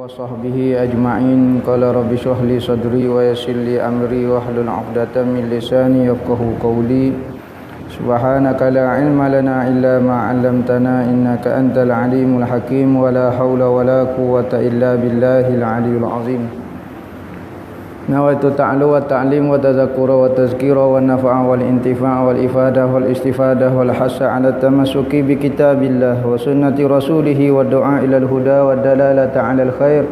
wa sahbihi ajma'in. Qala rabbi shrah li sadri wa yassir li amri wahlul 'uqdatam min lisani yafqahu qawli. Subhanaka la ilma lana illa ma 'allamtana innaka antal alimul hakim wa la haula wa la quwwata illa billahil aliyyil azim. Nawaitu ta'lu wa ta'lim wa tadhakkura wa tazkira wa nafa'a wal intifa'a wal ifadah wal istifadah wal hasa 'ala tamassuki bi kitabillah wa sunnati rasulih wa du'a ila al-huda wa dalalata 'ala al-khair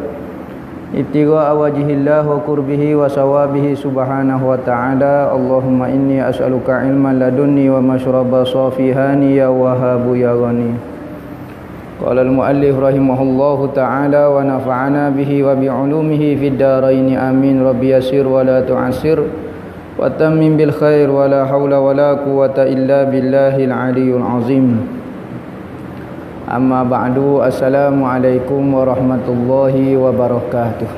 ittiqa wajhillah wa qurbihi wa sawabihi subhanahu wa ta'ala. Allahumma inni as'aluka ilman ladunni wa mashraba safihani ya wahhabu ya ghani. Qala al-muallif rahimahullahu ta'ala wa nafa'ana bihi wa bi'ulumihi fid dharain amin. Rabbi yassir wa la tu'assir wa tammim bil khair wa la haula wa la quwwata illa billahil aliyyil azim. Amma ba'du. Assalamu alaikum warahmatullahi wabarakatuh.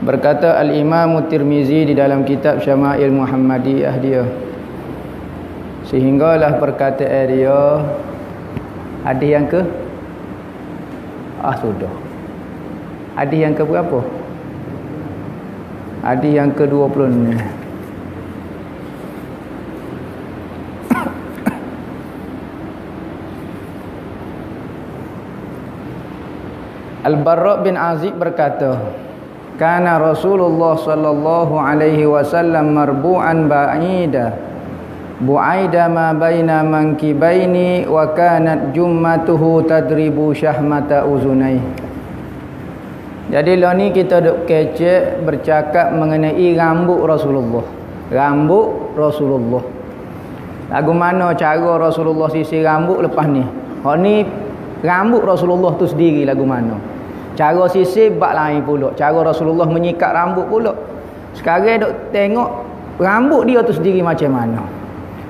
Berkata al-Imam Tirmizi di dalam kitab Syama'il Muhammadiyah dia, sehinggalah perkataan dia hadis yang ke sudah hadis yang ke berapa? Hadis yang ke-20 ni. Al-Barra bin Azib berkata, kana Rasulullah sallallahu alaihi wasallam marbu'an ba'ida bu'aida ma baina mankibaini wa kanat jummatuhu tadribu syahmata uzunai. Jadi lah ni kita duk kecek bercakap mengenai rambut Rasulullah. Rambut Rasulullah. Lagu mana cara Rasulullah sisir rambut lepas ni? Hak ni rambut Rasulullah tu sendiri lagu mana? Cara sisir bab lain pula. Cara Rasulullah menyikat rambut pula. Sekarang duk tengok rambut dia tu sendiri macam mana.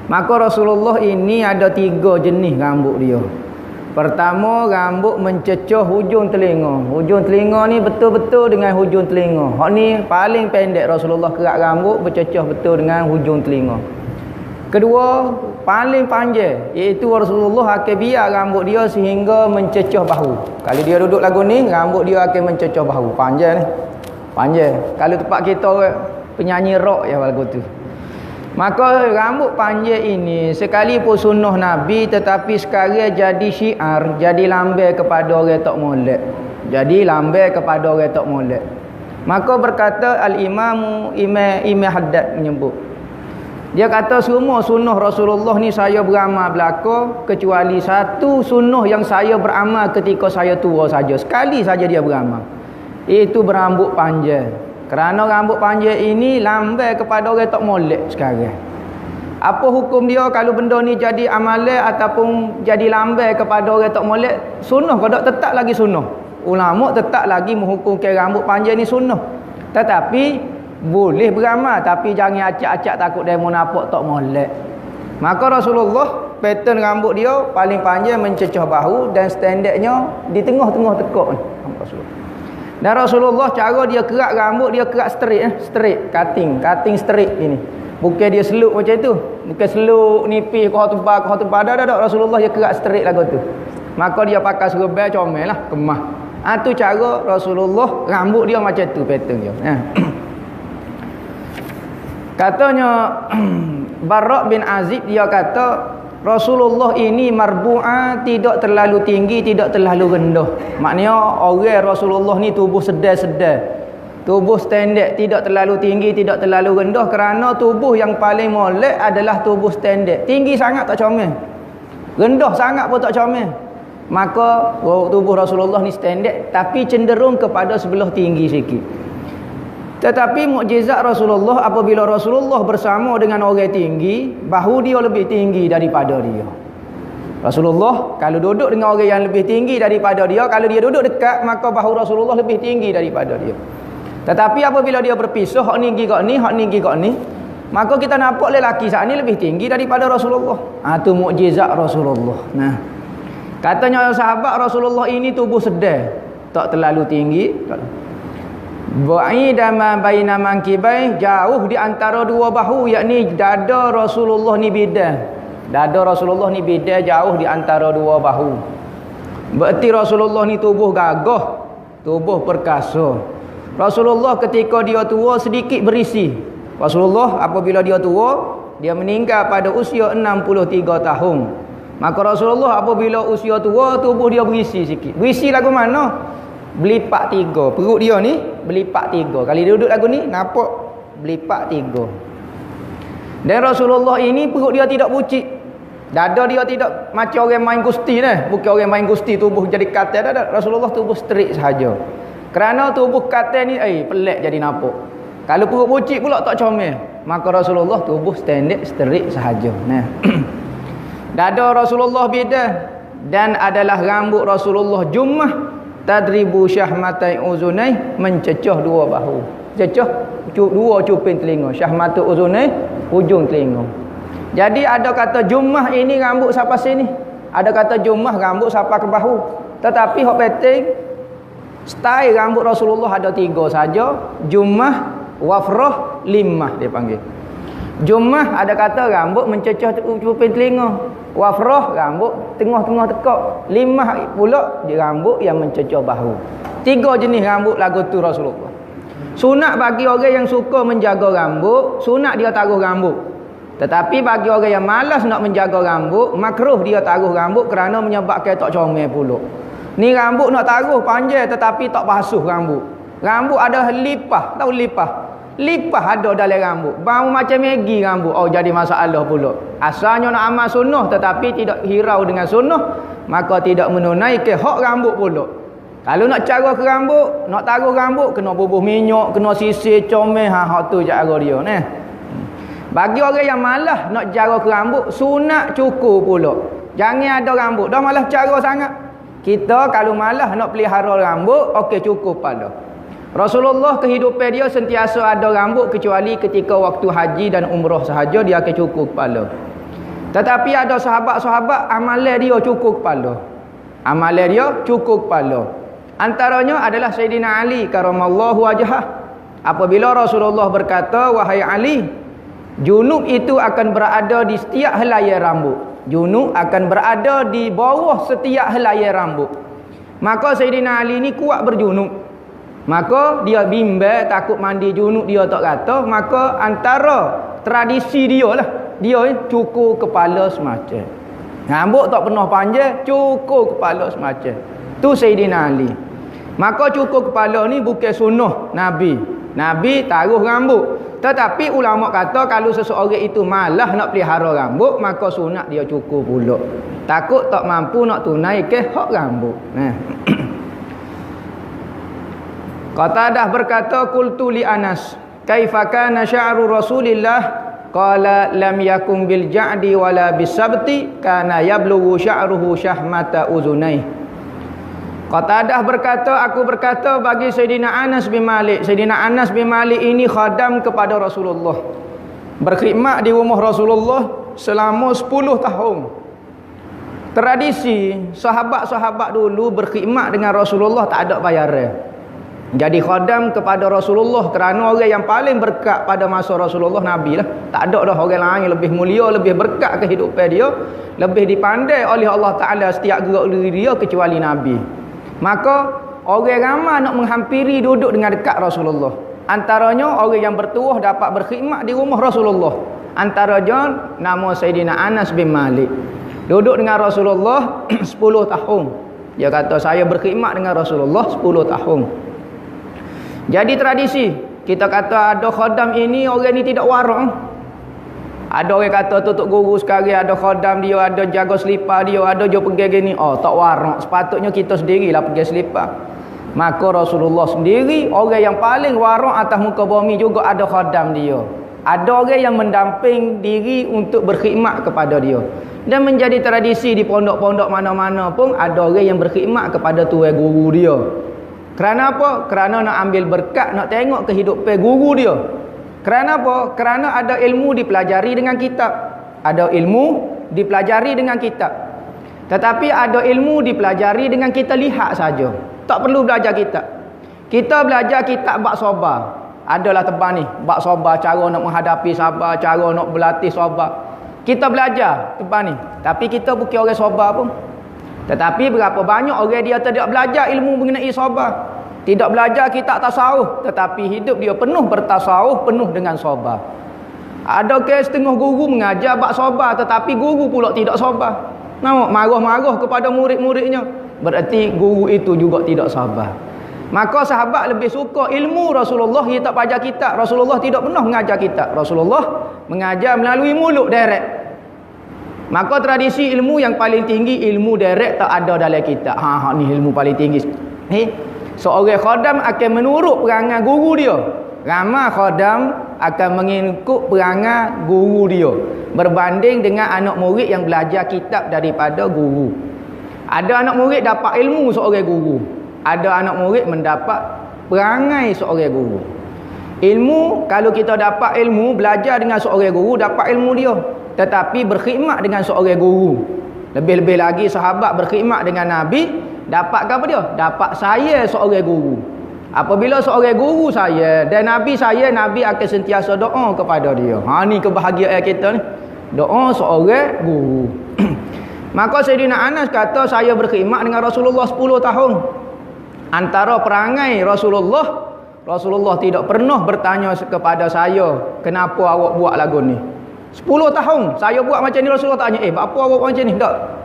Maka Rasulullah ini ada 3 jenis rambut dia. Pertama, rambut mencecah hujung telinga. Hujung telinga ni betul-betul dengan hujung telinga. Hak ni paling pendek Rasulullah kerak rambut bercecah betul dengan hujung telinga. Kedua, paling panjang, iaitu Rasulullah akan biar rambut dia sehingga mencecah bahu. Kalau dia duduk lagu ni, rambut dia akan mencecah bahu. Panjang ni. Panjang. Kalau tempat kita penyanyi rock ya lagu tu. Maka rambut panjang ini sekalipun sunnah Nabi, tetapi sekarang jadi syiar, jadi lambai kepada orang tak molek. Jadi lambai kepada orang tak molek. Maka berkata al-Imam Imam Haddad menyebut, dia kata semua sunnah Rasulullah ni saya beramal belaka kecuali satu sunnah yang saya beramal ketika saya tua saja. Sekali saja dia beramal, iaitu berambut panjang. Kerana rambut panjang ini lambai kepada orang tak molek sekarang. Apa hukum dia kalau benda ni jadi amalan ataupun jadi lambai kepada orang tak molek? Sunnah ke tak? Tetap lagi sunnah. Ulama tetap lagi menghukumkan rambut panjang ni sunnah. Tetapi boleh beramal, tapi jangan acak-acak takut dia mau nampak tak molek. Maka Rasulullah pattern rambut dia paling panjang mencecah bahu dan standardnya di tengah-tengah tekak ni. Rasulullah. Dan Rasulullah cara dia kerak rambut, dia kerak straight, cutting straight ini. Bukan dia seluk macam tu. Bukan seluk nipis kau tebal dah. Rasulullah dia kerak straight lagu tu. Maka dia pakai serban comel lah, kemah. Tu cara Rasulullah rambut dia macam tu pattern dia. Katanya Barra bin Azib dia kata Rasulullah ini marbu'ah, tidak terlalu tinggi, tidak terlalu rendah. Maknanya orang Rasulullah ni tubuh sedar-sedar. Tubuh standard, tidak terlalu tinggi, tidak terlalu rendah, kerana tubuh yang paling molek adalah tubuh standard. Tinggi sangat tak comel, rendah sangat pun tak comel. Maka tubuh Rasulullah ni standard, tapi cenderung kepada sebelah tinggi sikit. Tetapi mukjizat Rasulullah apabila Rasulullah bersama dengan orang tinggi, bahu dia lebih tinggi daripada dia. Rasulullah kalau duduk dengan orang yang lebih tinggi daripada dia, kalau dia duduk dekat, maka bahu Rasulullah lebih tinggi daripada dia. Tetapi apabila dia berpisah, hak ni gigak ni, hak ni gigak ni, maka kita nampak lelaki saat ni lebih tinggi daripada Rasulullah. Itu mukjizat Rasulullah. Nah, katanya sahabat Rasulullah ini tubuh sedar, tak terlalu tinggi. Ba'ida ma baina mankibai, jauh di antara dua bahu, yakni dada Rasulullah ni bidang. Dada Rasulullah ni bidang, jauh di antara dua bahu. Berarti Rasulullah ni tubuh gagah, tubuh perkasa. Rasulullah ketika dia tua sedikit berisi. Rasulullah apabila dia tua, dia meninggal pada usia 63 tahun. Maka Rasulullah apabila usia tua, tubuh dia berisi sikit. Berisi lagu mana? Belipak 3. Perut dia ni belipak 3. Kali dia duduk lagu ni, nampak belipak 3. Dan Rasulullah ini perut dia tidak pucik. Dada dia tidak macam orang main gusti ni. Bukan orang main gusti tubuh jadi katil. Tak. Rasulullah tubuh straight sahaja. Kerana tubuh katil ni pelik jadi nampak. Kalau perut pucik pula tak comel. Maka Rasulullah tubuh standard straight sahaja. Nah. Dada Rasulullah beda. Dan adalah rambut Rasulullah jummah. Tadribu syahmatai uzunai, mencecah dua bahu. Cecah dua cuping telinga. Syahmatai uzunai, hujung telinga. Jadi ada kata jummah ini rambut sampai sini. Ada kata jummah rambut sampai ke bahu. Tetapi hok penting style rambut Rasulullah ada 3 saja. Jummah, wafrah, limah dia panggil. Jummah ada kata rambut mencecah cuping telinga. Wafrah rambut tengah-tengah tekak. Limah pula di rambut yang mencecah bahu. 3 jenis rambut lagu tu Rasulullah. Sunat bagi orang yang suka menjaga rambut, sunat dia taruh rambut. Tetapi bagi orang yang malas nak menjaga rambut, makruh dia taruh rambut kerana menyebabkan tak comel pula. Ni rambut nak taruh panjang tetapi tak basuh rambut. Rambut ada lipah, tahu lipah? Lipah ada dalam rambut. Bau macam Maggi rambut. Oh jadi masalah pula. Asalnya nak amal sunnah tetapi tidak hirau dengan sunnah, maka tidak menunaikan hak rambut pula. Kalau nak cara ke rambut, nak taruh rambut kena bubuh minyak, kena sisir comel, hak tu cara dia ni. Bagi orang yang malas nak cara ke rambut, sunat cukur pula. Jangan ada rambut. Dah malas cara sangat. Kita kalau malas nak pelihara rambut, okey cukur kepala. Rasulullah kehidupan dia sentiasa ada rambut kecuali ketika waktu haji dan umrah sahaja dia akan cukur kepala. Tetapi ada sahabat-sahabat amalan dia cukur kepala. Amalan dia cukur kepala. Antaranya adalah Sayyidina Ali karamallahu wajhah. Apabila Rasulullah berkata, "Wahai Ali, junub itu akan berada di setiap helai rambut. Junub akan berada di bawah setiap helai rambut." Maka Sayyidina Ali ni kuat berjunub. Maka dia bimbang takut mandi junub dia tak kata. Maka antara tradisi dia lah, dia cukur kepala semacam. Rambut tak pernah panjang, cukur kepala semacam. Tu Sayyidina Ali. Maka cukur kepala ni bukan sunnah Nabi. Nabi taruh rambut. Tetapi ulama kata kalau seseorang itu malah nak pelihara rambut, maka sunat dia cukur pula. Takut tak mampu nak tunaikan hak rambut. Nah. Qatadah berkata, qultu li Anas, kaifa kana sya'ru Rasulillah? Qala lam yakun bil ja'di wala bisabti, kana yablughu sya'ruhu syahmata uzunai. Qatadah berkata, aku berkata bagi Sayyidina Anas bin Malik. Sayyidina Anas bin Malik ini khadam kepada Rasulullah. Berkhidmat di rumah Rasulullah selama 10 tahun. Tradisi sahabat-sahabat dulu berkhidmat dengan Rasulullah tak ada bayaran. Jadi khadam kepada Rasulullah kerana orang yang paling berkat pada masa Rasulullah Nabi lah. Tak ada dah orang lain yang lebih mulia, lebih berkat kehidupan dia, lebih dipandai oleh Allah Ta'ala setiap gerak diri dia kecuali Nabi. Maka orang ramai nak menghampiri duduk dengan dekat Rasulullah. Antaranya orang yang bertuah dapat berkhidmat di rumah Rasulullah. Antaranya nama Sayyidina Anas bin Malik. Duduk dengan Rasulullah 10 tahun. Dia kata saya berkhidmat dengan Rasulullah 10 tahun. Jadi tradisi kita kata ada khadam ini, orang ni tidak warak. Ada orang kata tutup guru sekarang, ada khadam dia, ada jaga selipar dia, ada je pergi gini. Oh, tak warak. Sepatutnya kita sendirilah pergi selipar. Maka Rasulullah sendiri orang yang paling warak atas muka bumi juga ada khadam dia. Ada orang yang mendamping diri untuk berkhidmat kepada dia. Dan menjadi tradisi di pondok-pondok mana-mana pun ada orang yang berkhidmat kepada tuan guru dia. Kerana apa? Kerana nak ambil berkat, nak tengok kehidupan guru dia. Kerana apa? Kerana ada ilmu dipelajari dengan kitab. Ada ilmu dipelajari dengan kitab. Tetapi ada ilmu dipelajari dengan kita lihat saja. Tak perlu belajar kitab. Kita belajar kitab bab sabar. Adalah tebal ni, bab sabar, cara nak menghadapi sabar, cara nak berlatih sabar. Kita belajar tebal ni. Tapi kita bukan orang sabar pun. Tetapi berapa banyak orang dia tidak belajar ilmu mengenai sabar. Tidak belajar kitab tasawuf, tetapi hidup dia penuh bertasawuf, penuh dengan sabar. Ada ke setengah guru mengajar bab sabar, tetapi guru pula tidak sabar. Nampak marah-marah kepada murid-muridnya. Berarti guru itu juga tidak sabar. Maka sahabat lebih suka ilmu Rasulullah, dia tak baca kitab. Rasulullah tidak pernah mengajar kitab. Rasulullah mengajar melalui mulut direct. Maka tradisi ilmu yang paling tinggi, ilmu direct tak ada dalam kitab. Ni ilmu paling tinggi. Seorang khadam akan menurut perangai guru dia. Ramai khadam akan mengikut perangai guru dia berbanding dengan anak murid yang belajar kitab daripada guru. Ada anak murid dapat ilmu seorang guru. Ada anak murid mendapat perangai seorang guru. Ilmu, kalau kita dapat ilmu, belajar dengan seorang guru, dapat ilmu dia. Tetapi berkhidmat dengan seorang guru. Lebih-lebih lagi sahabat berkhidmat dengan Nabi, dapat apa dia? Dapat saya seorang guru. Apabila seorang guru saya dan Nabi saya, Nabi akan sentiasa doa kepada dia. Ni kebahagiaan kita ni. Doa seorang guru. Maka Sayyidina Anas kata, saya berkhidmat dengan Rasulullah 10 tahun. Antara perangai Rasulullah tidak pernah bertanya kepada saya, kenapa awak buat lagu ni? 10 tahun saya buat macam ni, Rasulullah tanya, apa awak buat macam ni? Tak.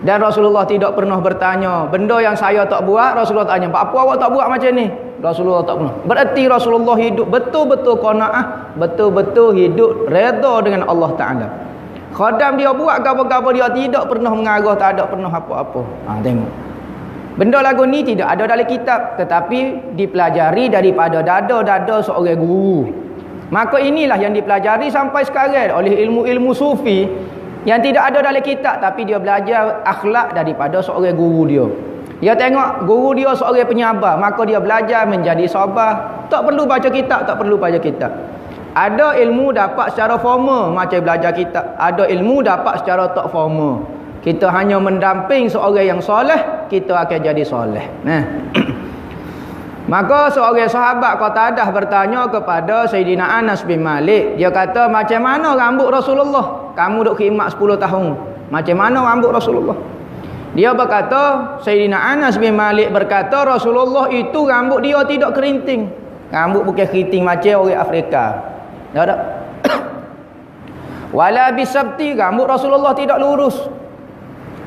Dan Rasulullah tidak pernah bertanya benda yang saya tak buat. Rasulullah tanya, apa awak tak buat macam ni? Rasulullah tak pernah. Berarti Rasulullah hidup betul-betul qanaah, betul-betul hidup redha dengan Allah Ta'ala. Khadam dia buat apa-apa, dia tidak pernah mengarah, tak ada pernah apa-apa. Tengok, benda lagu ni tidak ada dalam kitab, tetapi dipelajari daripada dada-dada seorang guru. Maka inilah yang dipelajari sampai sekarang oleh ilmu-ilmu sufi yang tidak ada dalam kitab, tapi dia belajar akhlak daripada seorang guru dia. Dia tengok guru dia seorang penyabar, maka dia belajar menjadi sabar. Tak perlu baca kitab, tak perlu baca kitab. Ada ilmu dapat secara formal macam belajar kitab. Ada ilmu dapat secara tak formal. Kita hanya mendamping seorang yang soleh, kita akan jadi soleh. Maka seorang sahabat Qatadah bertanya kepada Sayyidina Anas bin Malik. Dia kata, macam mana rambut Rasulullah? Kamu duk khidmat 10 tahun. Macam mana rambut Rasulullah? Dia berkata, Sayyidina Anas bin Malik berkata, Rasulullah itu rambut dia tidak kerinting. Rambut bukan kerinting macam orang Afrika. Tak ada. Wala bisabti, rambut Rasulullah tidak lurus.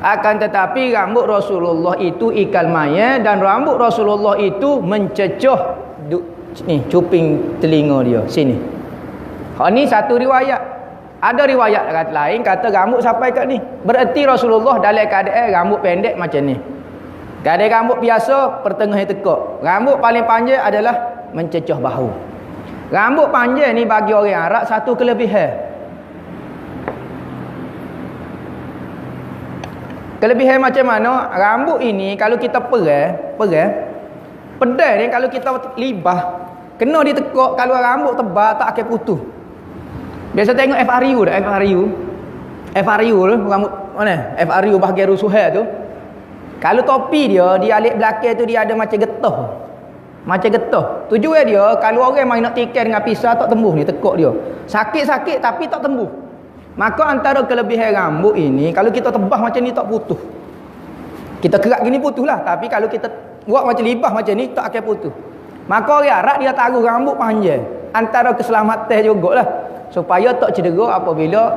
Akan tetapi rambut Rasulullah itu ikal maya, dan rambut Rasulullah itu mencecoh ni cuping telinga dia sini. Ni satu riwayat. Ada riwayat lain kata rambut sampai kat ni. Berarti Rasulullah dalam keadaan rambut pendek macam ni. Keadaan rambut biasa pertengahan tekak. Rambut paling panjang adalah mencecoh bahu. Rambut panjang ni bagi orang Arab satu kelebihan. Kelebihan macam mana? Rambut ini kalau kita pedai ni, kalau kita libah kena ditekuk, kalau rambut tebal tak akan putus. Biasa tengok FRU dah, FRU tu rambut mana? FRU bahagian rusuhan tu. Kalau topi dia alik belakang tu dia ada macam getah. Macam getah. Tujuan dia kalau orang main nak tikar dengan pisau tak tembus ni, tekuk dia. Sakit-sakit tapi tak tembus. Maka antara kelebihan rambut ini, kalau kita tebah macam ni tak putus. Kita kerak gini putus lah. Tapi kalau kita buat macam libah macam ni, tak akan putus. Maka orang Arab dia taruh rambut panjang. Antara keselamatan jugalah. Supaya tak cedera apabila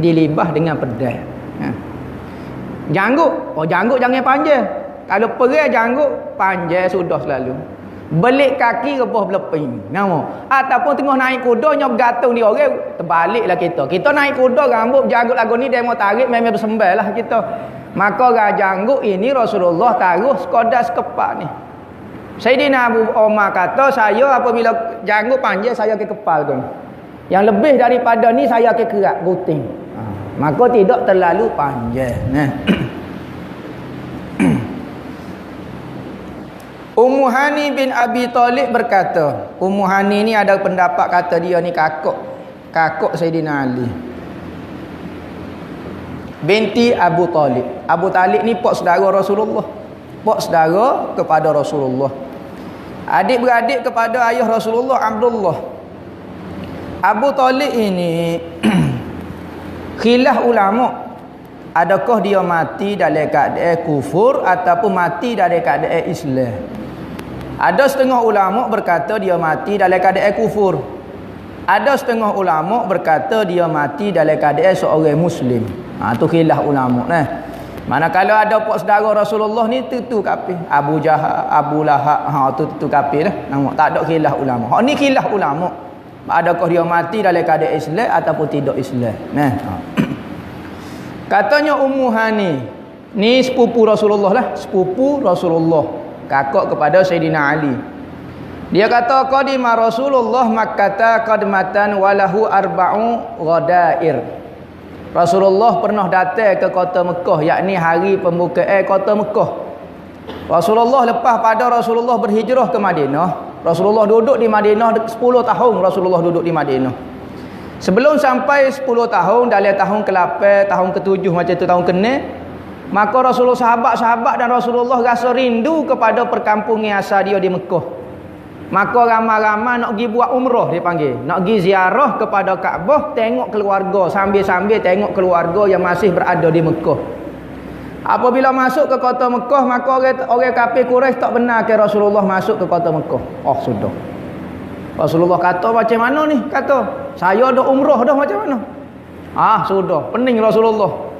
dilibah dengan pedang. Janggut. Janggut jangan panjang. Kalau perai janggut, panjang sudah selalu. Belik kaki rebah beleping. Nama. Ataupun tengah naik kuda nyok gantung di orang, terbaliklah kita. Kita naik kuda rambut janggut lagu ni demo tarik memang bersembah lah kita. Maka janggut ini Rasulullah taruh sekadar sekepak ni. Sayyidina Abu Omar kata, saya apabila janggut panjang saya ke kepal tu. Yang lebih daripada ni saya ke kerak guting. Maka tidak terlalu panjang. Ummu Hani bin Abi Talib berkata, Ummu Hani ni ada pendapat kata dia ni kakak Sayyidina Ali binti Abu Talib. Abu Talib ni pak saudara Rasulullah, pak saudara kepada Rasulullah. Adik-beradik kepada ayah Rasulullah Abdullah. Abu Talib ini khilaf ulama, adakah dia mati dalam keadaan kufur ataupun mati dalam keadaan Islam. Ada setengah ulama berkata dia mati dalam keadaan kufur. Ada setengah ulama berkata dia mati dalam keadaan seorang Muslim. Tu khilaf ulama. Manakala ada pak saudara Rasulullah ni tu kafir. Abu Jahal, Abu Lahab, tu kafir dah. Tak ada khilaf ulama. Hak ni khilaf ulama. Adakah dia mati dalam keadaan Islam ataupun tidak Islam. Katanya Ummu Hani, ni sepupu Rasulullah lah, sepupu Rasulullah, kakak kepada Sayyidina Ali. Dia kata qadima Rasulullah Makkah qadmatan walahu arba'u ghadair. Rasulullah pernah datang ke kota Mekah, yakni hari pembukaan kota Mekah. Rasulullah lepas pada Rasulullah berhijrah ke Madinah, Rasulullah duduk di Madinah 10 tahun. Rasulullah duduk di Madinah. Sebelum sampai 10 tahun, dalam tahun ke-8, tahun ke-7 macam tu, tahun ke-6, maka Rasulullah, sahabat-sahabat dan Rasulullah rasa rindu kepada perkampungan asal dia di Mekah. Maka ramai-ramai nak pergi buat umrah, dia panggil. Nak pergi ziarah kepada Kaabah, tengok keluarga, sambil-sambil tengok keluarga yang masih berada di Mekah. Apabila masuk ke kota Mekah, maka orang kafir Quraisy tak benarkan Rasulullah masuk ke kota Mekah. Oh, sudah. Rasulullah kata macam mana ni? Kata, saya dah umrah dah macam mana? Sudah. Pening Rasulullah.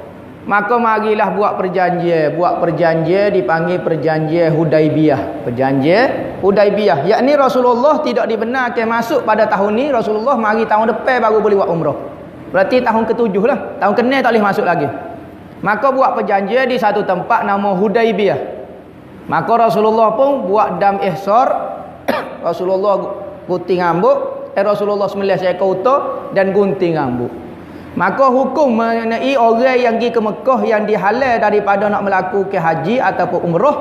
Maka marilah buat perjanjian dipanggil perjanjian Hudaibiyah. Perjanjian Hudaibiyah, yakni Rasulullah tidak dibenarkan masuk pada tahun ni. Rasulullah mari tahun depan baru boleh buat umrah. Berarti tahun ke-7 lah. Tahun ke-6 tak boleh masuk lagi. Maka buat perjanjian di satu tempat nama Hudaibiyah. Maka Rasulullah pun buat dam ihsar. Rasulullah gunting rambut, Rasulullah sembelih seekor unta dan gunting rambut. Maka hukum mengenai orang yang pergi ke Mekah yang dihalal daripada nak melakukan haji ataupun umrah,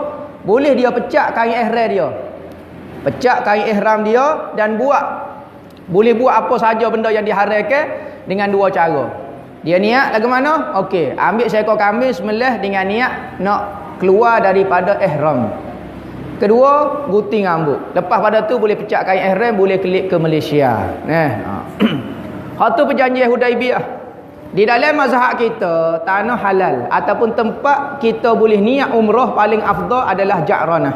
boleh dia pecah kain ihram dia. Pecah kain ihram dia dan boleh buat apa saja benda yang diharamkan dengan dua cara. Dia niat lagu mana? Okey, ambil seekor kambing sembelih dengan niat nak keluar daripada ihram. Kedua, gunting rambut. Lepas pada tu boleh pecah kain ihram, boleh kelik ke Malaysia. Hak tu perjanjian Hudaibiyah. Di dalam mazhab kita, tanah halal ataupun tempat kita boleh niat umrah paling afdal adalah Ja'ranah.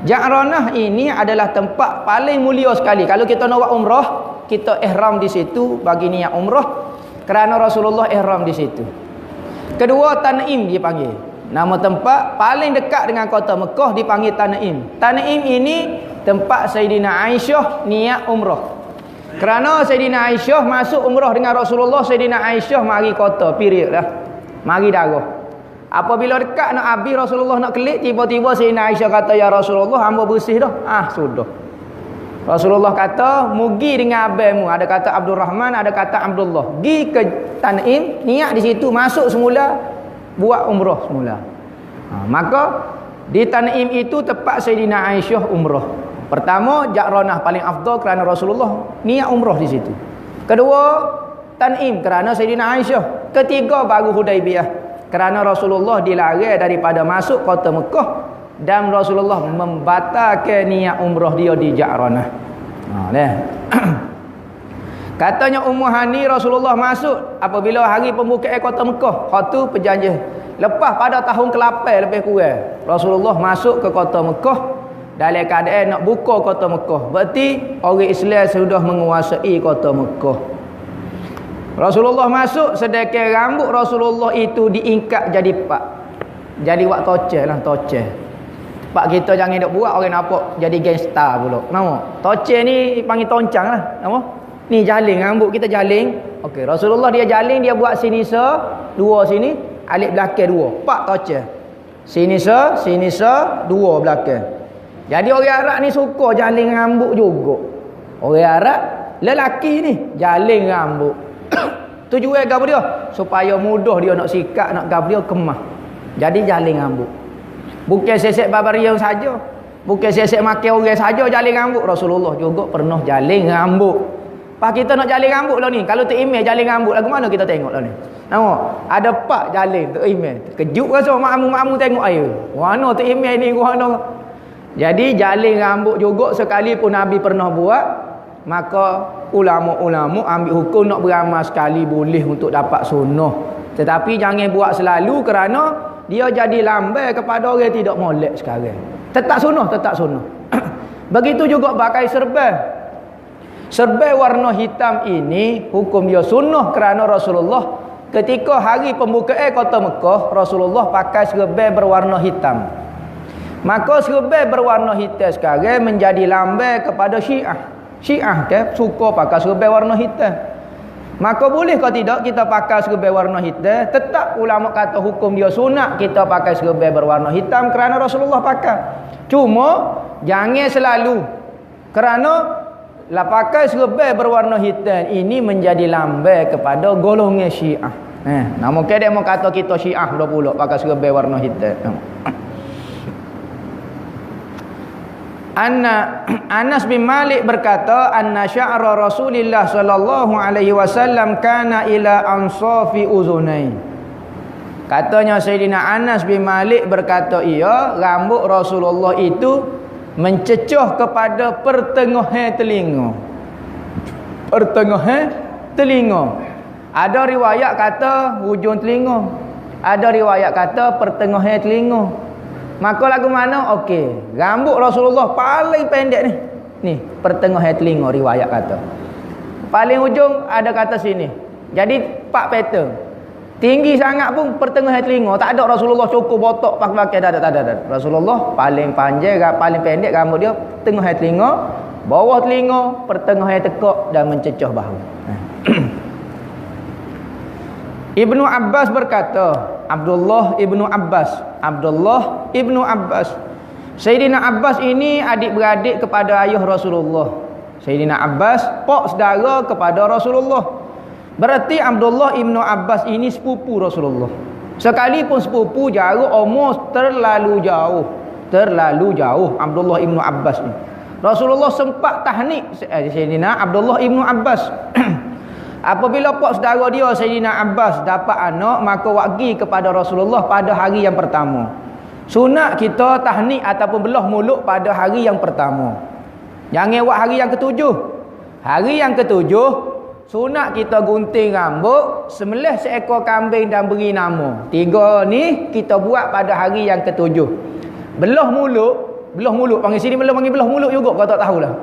Ja'ranah ini adalah tempat paling mulia sekali. Kalau kita nak buat umrah, kita ihram di situ bagi niat umrah kerana Rasulullah ihram di situ. Kedua, Tan'im dia panggil. Nama tempat paling dekat dengan kota Mekah dipanggil Tan'im. Tan'im ini tempat Sayyidina Aisyah niat umrah. Kerana Sayyidina Aisyah masuk umrah dengan Rasulullah, Sayyidina Aisyah mari kota, period lah. Mari darah. Apabila dekat nak habis Rasulullah nak kelik, tiba-tiba Sayyidina Aisyah kata, ya Rasulullah, hamba bersih dah. Sudah. Rasulullah kata, mugi dengan abangmu. Ada kata Abdul Rahman, ada kata Abdullah. Pergi ke Tan'im, niat di situ, masuk semula, buat umrah semula. Maka di Tan'im itu tempat Sayyidina Aisyah umrah. Pertama, Ja'ranah paling afdal kerana Rasulullah niat umrah di situ. Kedua, Tan'im kerana Sayyidina Aisyah. Ketiga, baru Hudaibiyah kerana Rasulullah dilarang daripada masuk kota Mekah dan Rasulullah membatalkan niat umrah dia di Ja'ranah. Katanya Ummu Hani, Rasulullah masuk apabila hari pembukaan kota Mekah. Hak tu perjanjian. Lepas pada tahun ke-8 lebih kurang, Rasulullah masuk ke kota Mekah dalam keadaan nak buka kota Mekah. Berarti orang Islam sudah menguasai kota Mekah. Rasulullah masuk, sedangkan rambut Rasulullah itu diingkat jadi pak. Jadi buat toceh lah, toceh. Pak kita jangan nak buat orang nampak jadi gangster pula. Nama toceh ni panggil toncang lah. Nama ni jaling rambut kita jaling. Okey, Rasulullah dia jaling, dia buat sini dua sini, alif belakang dua. Pak toceh. Sini dua belakang. Jadi orang Arab ni suka jaling rambut juga. Orang Arab lelaki ni jaling rambut. Tujuan gapo dia? Supaya mudah dia nak sikat, nak gapo dia kemah. Jadi jaling rambut. Bukan sesek barbarian saja. Bukan sesek makan orang saja jaling rambut. Rasulullah juga pernah jaling rambut. Pas kita nak jaling rambut lah ni. Kalau Tok Imam jaling rambut lagu mana kita tengok lah ni. Nampak? Ada pak jaling Tok Imam. Terkejut rasa makmum-makmum tengok air. Mana Tok Imam ni, mana Jadi jalin rambut juga sekalipun Nabi pernah buat, maka ulama-ulama ambil hukum nak beramal sekali boleh untuk dapat sunnah. Tetapi jangan buat selalu kerana dia jadi lambai kepada orang tidak molek sekarang. Tetap sunnah, tetap sunnah. Begitu juga pakai serban. Serban warna hitam ini hukum dia sunnah kerana Rasulullah ketika hari pembukaan kota Mekah, Rasulullah pakai serban berwarna hitam. Maka serban berwarna hitam sekarang menjadi lambai kepada Syiah. Syiah ke suka pakai serban warna hitam. Maka boleh ke tidak kita pakai serban warna hitam? Tetap ulama kata hukum dia sunat kita pakai serban berwarna hitam kerana Rasulullah pakai. Cuma jangan selalu, kerana lah pakai serban berwarna hitam ini menjadi lambai kepada golongan Syiah. Namun dia mau kata kita Syiah pula pakai serban warna hitam. Anas bin Malik berkata, anna sya'ra Rasulillah sallallahu alaihi wasallam kana ila ansafi uzunai. Katanya Sayyidina Anas bin Malik berkata, ia rambut Rasulullah itu mencecah kepada pertengahan telinga. Pertengahan telinga. Ada riwayat kata hujung telinga, ada riwayat kata pertengahan telinga. Maka lagu mana? Okey, rambut Rasulullah paling pendek ni. Ni, pertengahan telinga riwayat kata. Paling hujung ada kata sini. Jadi 4 pattern. Tinggi sangat pun pertengahan telinga. Tak ada Rasulullah cukup botok pakai tak ada. Rasulullah paling panjang, paling pendek rambut dia tengah telinga, bawah telinga, pertengahan tekak dan mencecah bahu. Ibnu Abbas berkata, Abdullah Ibnu Abbas. Sayyidina Abbas ini adik-beradik kepada ayah Rasulullah. Sayyidina Abbas pak saudara kepada Rasulullah. Berarti Abdullah Ibnu Abbas ini sepupu Rasulullah. Sekalipun sepupu, jarak umur terlalu jauh Abdullah Ibnu Abbas ni. Rasulullah sempat tahnik Sayyidina Abdullah Ibnu Abbas. Apabila pak saudara dia Sayyidina Abbas dapat anak, maka wagi kepada Rasulullah pada hari yang pertama. Sunat kita tahnik ataupun belah mulut pada hari yang pertama. Jangan buat hari yang ketujuh. Hari yang ketujuh sunat kita gunting rambut, sembelih seekor kambing dan beri nama. 3 ni kita buat pada hari yang ketujuh. Belah mulut panggil sini belah mulut juga kau tak tahulah.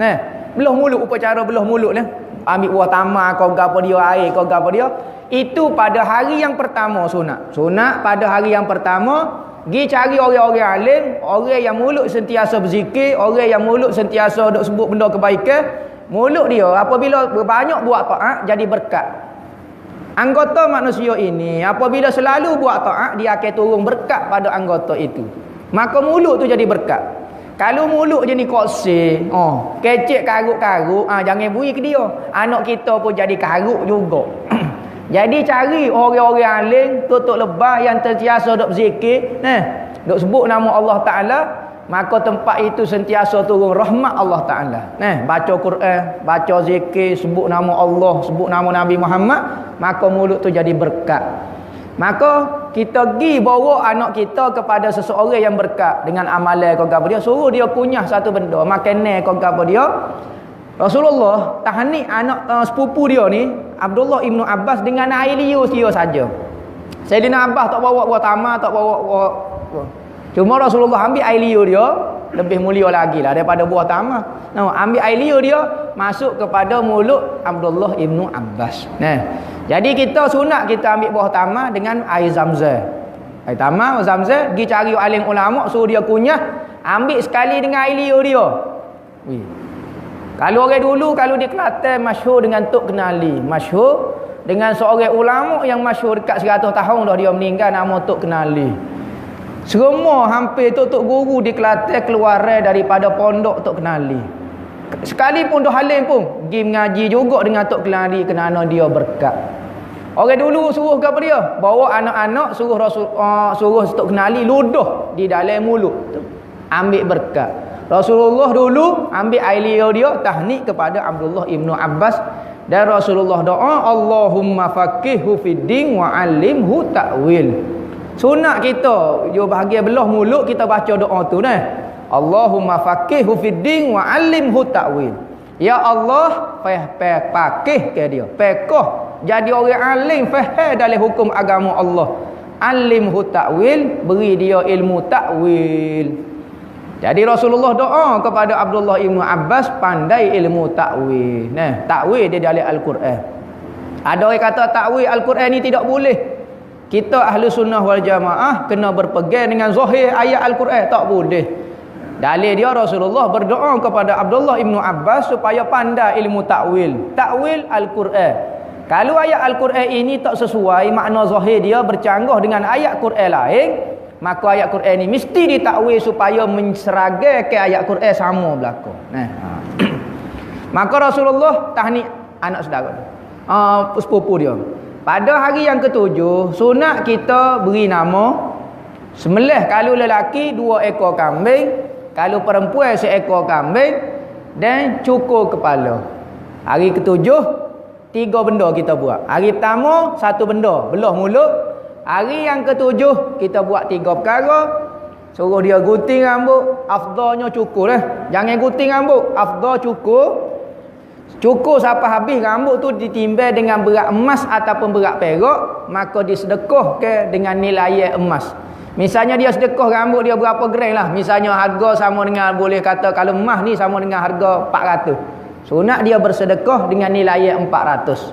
Nah, belah mulut, upacara belah mulut ni. Ambil buah tamar kau gapo dia, air kau gapo dia, itu pada hari yang pertama sunat. Sunat pada hari yang pertama, pergi cari orang-orang alim, orang yang mulut sentiasa berzikir, orang yang mulut sentiasa duk sebut benda kebaikan. Mulut dia apabila banyak buat taat jadi berkat. Anggota manusia ini apabila selalu buat taat, dia akan turun berkat pada anggota itu. Maka mulut tu jadi berkat. Kalau mulut je ni koksir, kecek karuk-karuk, jangan beri ke dia. Anak kita pun jadi karuk juga. Jadi cari orang-orang alim, tutup lebah yang sentiasa duk berzikir, duk sebut nama Allah Taala, maka tempat itu sentiasa turun rahmat Allah Taala. Baca Quran, baca zikir, sebut nama Allah, sebut nama Nabi Muhammad, maka mulut tu jadi berkat. Maka kita pergi bawa anak kita kepada seseorang yang berkat dengan amalan kau gapo dia, suruh dia kunyah satu benda, makanan kau gapo dia. Rasulullah tahnik anak sepupu dia ni, Abdullah Ibnu Abbas, dengan air liur dia saja. Sayyidina Abbas tak bawa buah tamar, tak bawa. Cuma Rasulullah ambil air liur dia, lebih mulia lagi lah daripada buah tamar. Ambil air liur dia, masuk kepada mulut Abdullah Ibnu Abbas. Jadi kita sunat kita ambil buah tamar dengan air Zamzam. Air tamar, Zamzam, pergi cari alim ulama, suruh dia kunyah, ambil sekali dengan air liur dia. Kalau orang dulu, kalau di Kelantan masyhur dengan Tok Kenali, masyhur dengan seorang ulama yang masyhur dekat 100 tahun dah dia meninggal, nama Tok Kenali. Semua hampir tok guru di Kelantan keluar daripada pondok Tok Kenali. Sekalipun dah halim pun pergi mengaji juga dengan Tok Kenali kerana dia berkat. Orang dulu suruh ke apa dia? Bawa anak-anak suruh Tok Kenali luduh di dalam mulut. Ambil berkat. Rasulullah dulu ambil air liur dia tahnik kepada Abdullah Ibnu Abbas, dan Rasulullah doa, Allahumma faqihhu fid din wa 'allimhu ta'wil. Sunat kita, dia bahagian belah mulut kita baca doa tu Allahumma faqihu fid din wa 'allimhu ta'wil. Ya Allah, faqih ke dia, pekoh jadi orang alim faham dalam hukum agama Allah. 'Allimhu ta'wil, beri dia ilmu ta'wil. Jadi Rasulullah doa kepada Abdullah ibnu Abbas pandai ilmu ta'wil. Nah, ta'wil dia dalam Al-Quran. Ada orang kata ta'wil Al-Quran ni tidak boleh. Kita ahli sunnah wal jamaah kena berpegang dengan zahir ayat Al-Quran, tak boleh. Dalil dia Rasulullah berdoa kepada Abdullah ibnu Abbas supaya pandai ilmu ta'wil. Ta'wil Al-Quran. Kalau ayat Al-Quran ini tak sesuai makna zahir dia bercanggah dengan ayat Quran lain, maka ayat Quran ni mesti ditakwil supaya menseragaikan ayat Quran sama berlaku. Nah. Maka Rasulullah tahnik anak saudara. Sepupu dia. Pada hari yang ketujuh, sunat kita beri nama sembelih kalau lelaki 2 ekor kambing, kalau perempuan 1 ekor kambing dan cukur kepala. Hari ketujuh 3 benda kita buat. Hari pertama 1 benda, belah mulut. Hari yang ketujuh kita buat 3 perkara. Suruh dia gunting rambut, afdalnya cukur lah. Jangan gunting rambut, afdal cukur. Cukur sampai habis rambut tu ditimbang dengan berat emas ataupun berat perak, maka disedekahkan dengan nilai emas. Misalnya dia sedekah rambut dia berapa gram lah. Misalnya harga sama dengan, boleh kata kalau emas ni sama dengan harga 400. Sunat dia bersedekah dengan nilai 400.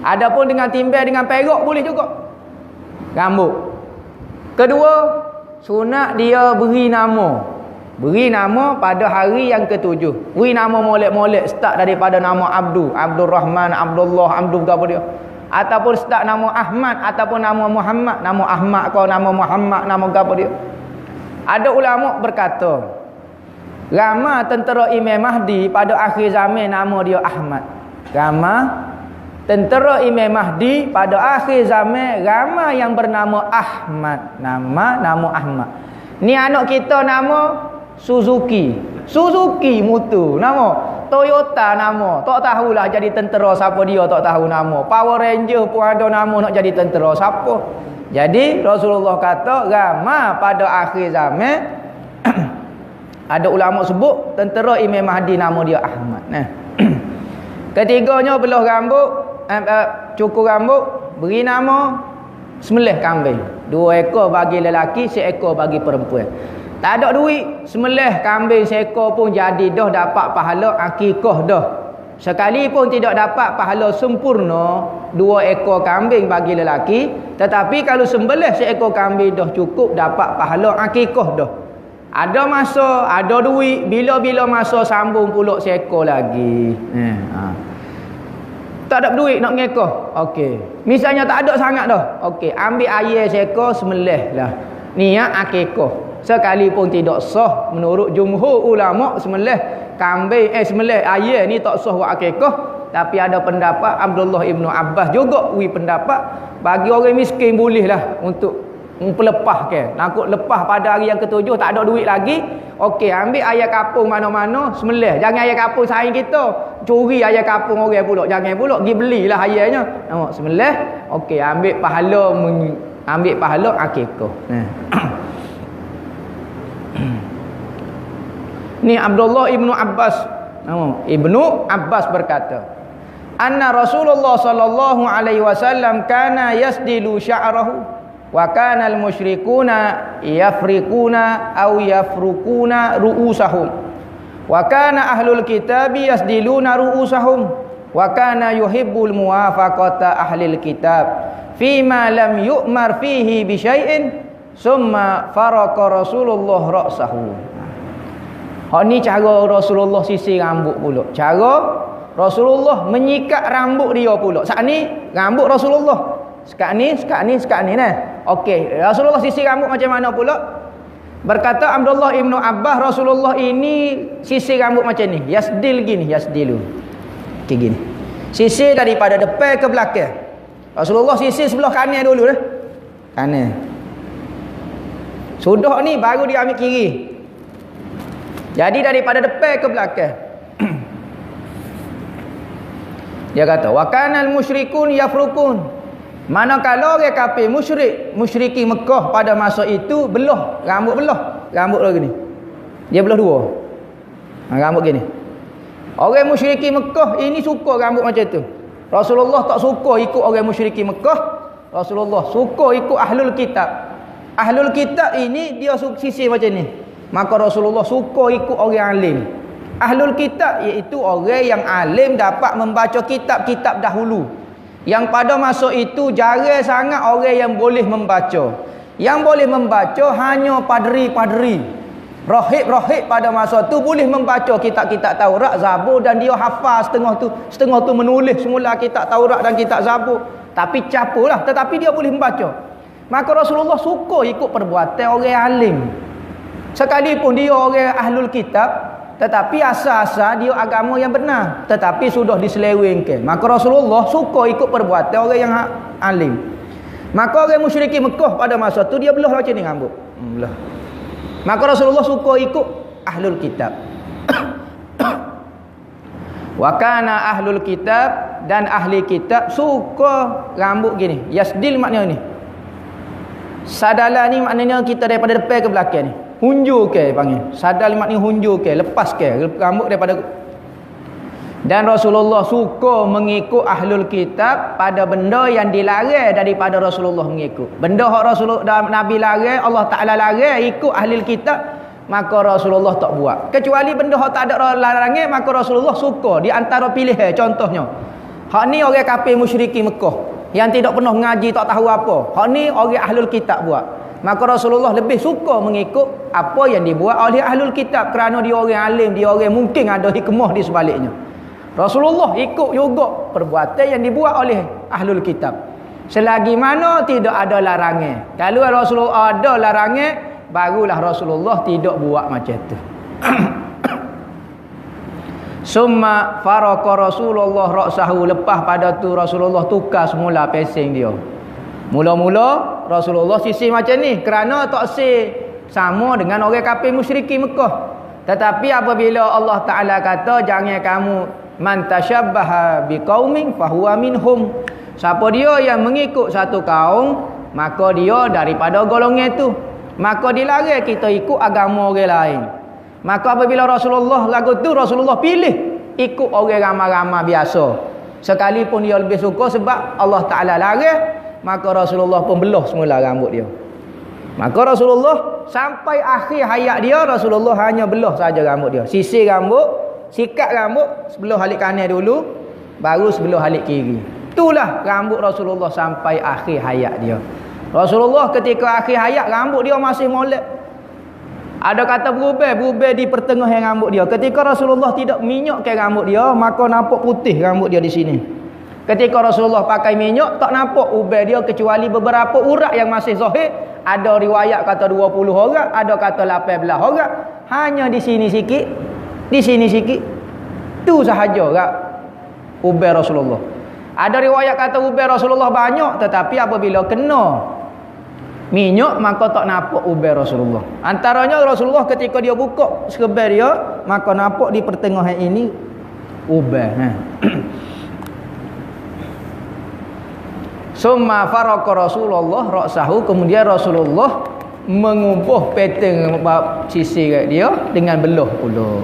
Adapun dengan timbang dengan perak boleh juga rambut. Kedua, sunat dia beri nama. Beri nama pada hari yang ketujuh. Beri nama molek-molek, start daripada nama Abdul Rahman, Abdullah, Abdul apa dia. Ataupun start nama Ahmad ataupun nama Muhammad, nama Ahmad kau, nama Muhammad, nama apa dia. Ada ulama berkata, ramai tentera Imam Mahdi pada akhir zaman nama dia Ahmad. Ramai tentera Imam Mahdi pada akhir zaman ramai yang bernama Ahmad. Nama Ahmad. Ni anak kita nama Suzuki motor nama, Toyota nama, tak tahulah jadi tentera siapa dia, tak tahu nama. Power Ranger pun ada nama nak jadi tentera siapa. Jadi Rasulullah kata ramai pada akhir zaman ada ulama sebut tentera Imam Mahdi nama dia Ahmad. Nah. Ketiganya belah rambut, cukur rambut, beri nama sembelih kambing. 2 ekor bagi lelaki, 1 ekor bagi perempuan. Tak ada duit, sembelih kambing 1 ekor pun jadi dah dapat pahala akikah dah. Sekalipun tidak dapat pahala sempurna 2 ekor kambing bagi lelaki, tetapi kalau sembelih 1 ekor kambing dah cukup dapat pahala akikah dah. Ada masa, ada duit, bila-bila masa sambung pulak 1 ekor lagi. Tak ada duit nak mengekor. Okey. Misalnya tak ada sangat dah. Okey, ambil ayam 1 ekor sembelih lah. Niat akikah. Sekalipun tidak sah menurut jumhur ulama sembelih kambing sembelih ayam ni tak sah buat akikah, tapi ada pendapat Abdullah ibnu Abbas juga pendapat bagi orang miskin bolehlah untuk pelepahkan. Nakut lepas pada hari yang ketujuh tak ada duit lagi. Okey, ambil ayam kapung mana-mana sembelih. Jangan ayam kapung saing kita. Curi ayam kapung orang pula. Jangan pula pergi belilah ayamnya. Nampak sembelih. Okey, ambil pahala akikah. Ni Abdullah ibnu Abbas. Ibnu Abbas berkata, anna Rasulullah sallallahu alaihi wasallam kana yasdilu sya'rahu wa kana al-musyrikuna yafriquna aw yafrukuna ru'usahum wa kana ahlul kitabi yasdiluna ru'usahum wa kana yuhibbul muwafaqata ahlil kitab fima lam yu'mar fihi bi syai'in summa faraqa Rasulullah ra'sahu. Ni cara Rasulullah sisir rambut pula. Cara Rasulullah menyikat rambut dia pula. Saat ni rambut Rasulullah. Sekat ni nah. Okey, Rasulullah sisir rambut macam mana pula? Berkata Abdullah ibnu Abbas, Rasulullah ini sisir rambut macam ni. Yasdilu. Okey gini. Sisir daripada depan ke belakang. Rasulullah sisir sebelah kanan dulu dah. Kanan. Sudah ni baru dia ambil kiri. Jadi daripada depan ke belakang. Dia kata wa kanal musyrikun yafrukun. Manakala orang kafir musyriki Mekah pada masa itu rambut belah. Rambut lagi ni. Dia belah dua. Rambut gini. Orang musyrikin Mekah ini suka rambut macam tu. Rasulullah tak suka ikut orang musyrikin Mekah. Rasulullah suka ikut ahlul kitab. Ahlul kitab ini dia sisir macam ni. Maka Rasulullah suka ikut orang alim. Ahlul kitab iaitu orang yang alim dapat membaca kitab-kitab dahulu. Yang pada masa itu jarang sangat orang yang boleh membaca. Yang boleh membaca hanya padri-padri. Rahib-rahib pada masa tu boleh membaca kitab-kitab Taurat, Zabur dan dia hafal setengah tu menulis semula kitab Taurat dan kitab Zabur. Tapi capulah, tetapi dia boleh membaca. Maka Rasulullah suka ikut perbuatan orang alim. Sekalipun dia orang ahlul kitab, tetapi asal-asal dia agama yang benar, tetapi sudah diselewengkan. Maka Rasulullah suka ikut perbuatan orang yang alim. Maka orang musyrikin Mekah pada masa tu dia belah macam ni rambut. Belah. Maka Rasulullah suka ikut ahlul kitab. Wa kana ahlul kitab, dan ahli kitab suka rambut gini. Yasdil maknanya ni. Sadala ni maknanya kita daripada depan ke belakang ni. Hunjur ke panggil. Sadal maknanya hunjur ke, lepas ke rambut daripada. Dan Rasulullah suka mengikut ahlul kitab pada benda yang dilarang daripada Rasulullah mengikut. Benda hak Rasulullah Nabi larang, Allah Taala larang ikut ahlul kitab, maka Rasulullah tak buat. Kecuali benda hak tak ada larangan, maka Rasulullah suka. Di antara pilihan contohnya. Hak ni orang kafir musyrikin Mekah yang tidak pernah mengaji, tak tahu apa. Hak ni orang ahlul kitab buat. Maka Rasulullah lebih suka mengikut apa yang dibuat oleh ahlul kitab kerana dia orang alim, dia orang mungkin ada hikmah di sebaliknya. Rasulullah ikut juga perbuatan yang dibuat oleh ahlul kitab. Selagi mana tidak ada larangan. Kalau Rasulullah ada larangan, barulah Rasulullah tidak buat macam tu. Summa faraka Rasulullah ra'sahu, lepas pada tu Rasulullah tukar semula pesing dia. Mula-mula Rasulullah sisir macam ni kerana tak sama dengan orang kafir musyrikin Mekah. Tetapi apabila Allah Taala kata jangan kamu man tashabbaha biqaumin fahuwa minhum, siapa dia yang mengikut satu kaum maka dia daripada golongan itu, maka dilarang kita ikut agama orang lain. Maka apabila Rasulullah lagu tu Rasulullah pilih ikut orang ramai-ramai biasa, sekalipun dia lebih suka sebab Allah Taala larang, maka Rasulullah pun belah semula rambut dia. Maka Rasulullah sampai akhir hayat dia, Rasulullah hanya belah saja rambut dia. Sisir rambut, sikat rambut, sebelah halik kanan dulu, baru sebelah halik kiri. Itulah rambut Rasulullah sampai akhir hayat dia. Rasulullah ketika akhir hayat rambut dia masih molek. Ada kata berubah di pertengahan rambut dia. Ketika Rasulullah tidak minyakkan rambut dia, maka nampak putih rambut dia di sini. Ketika Rasulullah pakai minyak, tak nampak ubah dia kecuali beberapa urat yang masih zahir. Ada riwayat kata 20 orang, ada kata 18 orang. Hanya di sini sikit, di sini sikit. Itu sahaja tak ubah Rasulullah. Ada riwayat kata ubah Rasulullah banyak, tetapi apabila kena minyak maka tak nampak ubah Rasulullah. Antaranya Rasulullah ketika dia buka serban dia, maka nampak di pertengahan ini ubah. Summa faraka Rasulullah ra'sahu, kemudian Rasulullah mengubah peteng sisi dia dengan belah pula.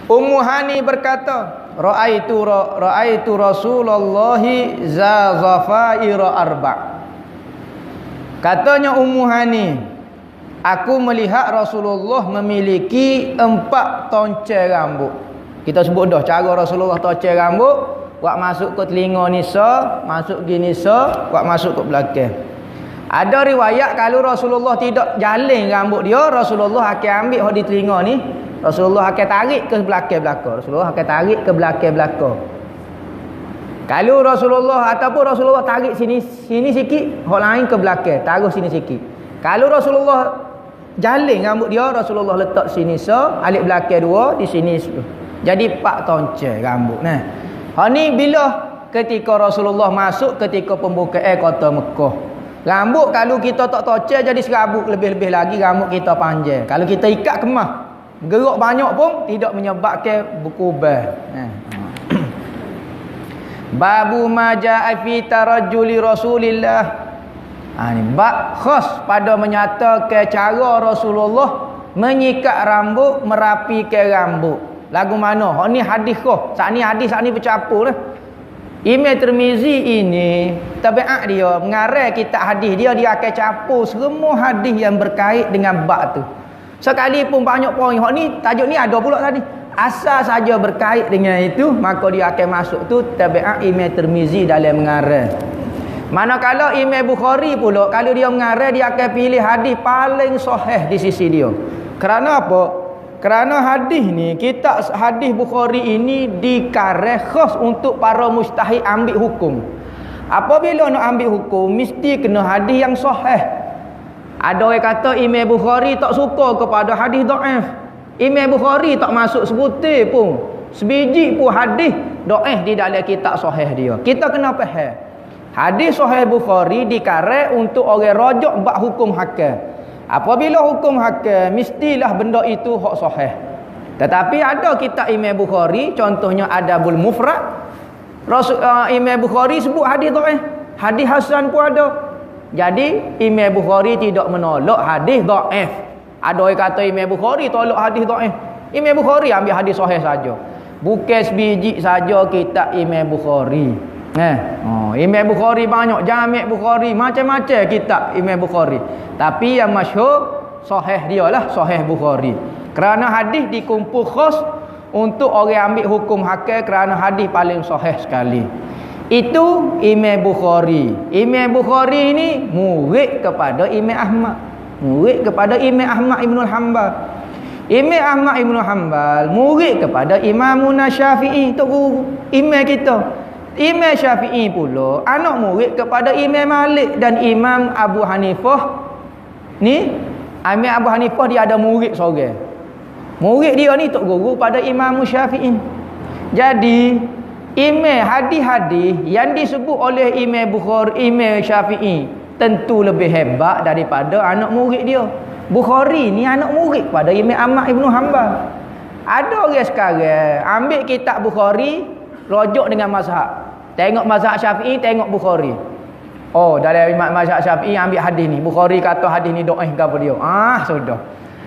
Ummu Hani berkata, Ra'aitu Rasulullah za zafaira arba'. Katanya Ummu Hani, aku melihat Rasulullah memiliki 4 toncel rambut. Kita sebut dah cara Rasulullah toncel rambut. Buat masuk ke telinga nisa, masuk ke nisa, buat masuk ke belakang. Ada riwayat kalau Rasulullah tidak jaling rambut dia, Rasulullah akan ambil di telinga ni, Rasulullah akan tarik ke belakang-belakang. Rasulullah akan tarik ke belakang-belakang. Kalau Rasulullah ataupun Rasulullah tarik sini sikit, hak lain ke belakang, taruh sini sikit. Kalau Rasulullah jaling rambut dia, Rasulullah letak sini alik belakang 2, di sini. Jadi 4 toncel rambut. Nah. Ni bila ketika Rasulullah masuk ketika pembukaan kota Mekah. Rambut kalau kita tak tocel jadi serabut, lebih-lebih lagi rambut kita panjang. Kalau kita ikat kemah, gerak banyak pun tidak menyebabkan berkubah. Babu ma jaa fi tarajjuli Rasulillah. Ni bab khas pada menyatakan cara Rasulullah menyikat rambut, merapikan rambut. Lagu mana? Ni hadis kau. Saat ni hadis, saat ni bercampur dah. Imam Tirmizi ini tabiat dia mengarang kitab hadis dia akan campur semua hadis yang berkait dengan bab tu. Sekalipun banyak poin hak ni tajuk ni ada pula tadi. Asal saja berkait dengan itu maka dia akan masuk tu tabiat Imam Tirmizi dalam mengarang. Manakala Imam Bukhari pula kalau dia mengarang dia akan pilih hadis paling sahih di sisi dia. Kerana apa? Kerana hadis ni, kitab hadis Bukhari ini dikarang khas untuk para mujtahid ambil hukum. Apabila nak ambil hukum, mesti kena hadis yang sahih. Ada orang kata Imam Bukhari tak suka kepada hadis dhaif. Imam Bukhari tak masuk sebutir pun, sebiji pun hadis dhaif di dalam kitab sahih dia. Kita kena faham. Hadis sahih Bukhari dikarang untuk orang rajak bab hukum hakam. Apabila hukum hakam, mestilah benda itu hak sahih. Tetapi ada kitab Imam Bukhari, contohnya Adabul Mufrad. Imam Bukhari sebut hadis dhaif, hadis hasan pun ada. Jadi Imam Bukhari tidak menolak hadis dhaif. Ada orang kata Imam Bukhari tolak hadis dhaif. Imam Bukhari ambil hadis sahih saja. Bukan sebiji saja kitab Imam Bukhari. Imam Bukhari banyak, Jami' Bukhari, macam-macam kitab Imam Bukhari. Tapi yang masyhur sahih dia lah, sahih Bukhari. Kerana hadis dikumpul khas untuk orang ambil hukum hakam kerana hadis paling sahih sekali. Itu Imam Bukhari. Imam Bukhari ini murid kepada Imam Ahmad. Murid kepada Imam Ahmad Ibnul Hanbal. Imam Ahmad Ibnul Hanbal murid kepada Imam Syafi'i, tu guru imam kita. Imam Syafi'i pula anak murid kepada Imam Malik dan Imam Abu Hanifah. Ni Imam Abu Hanifah dia ada murid seorang. Murid dia ni tok guru pada Imam Syafi'i. Jadi imam hadis-hadis yang disebut oleh Imam Bukhari, Imam Syafi'i tentu lebih hebat daripada anak murid dia. Bukhari ni anak murid pada Imam Ahmad Ibn Hanbal. Ada orang sekarang ambil kitab Bukhari rujuk dengan mazhab. Tengok mazhab Syafi'i, tengok Bukhari. Oh, dalam mazhab Syafi'i ambil hadis ni. Bukhari kata hadis ni dhaif ke apa dia? Sudah.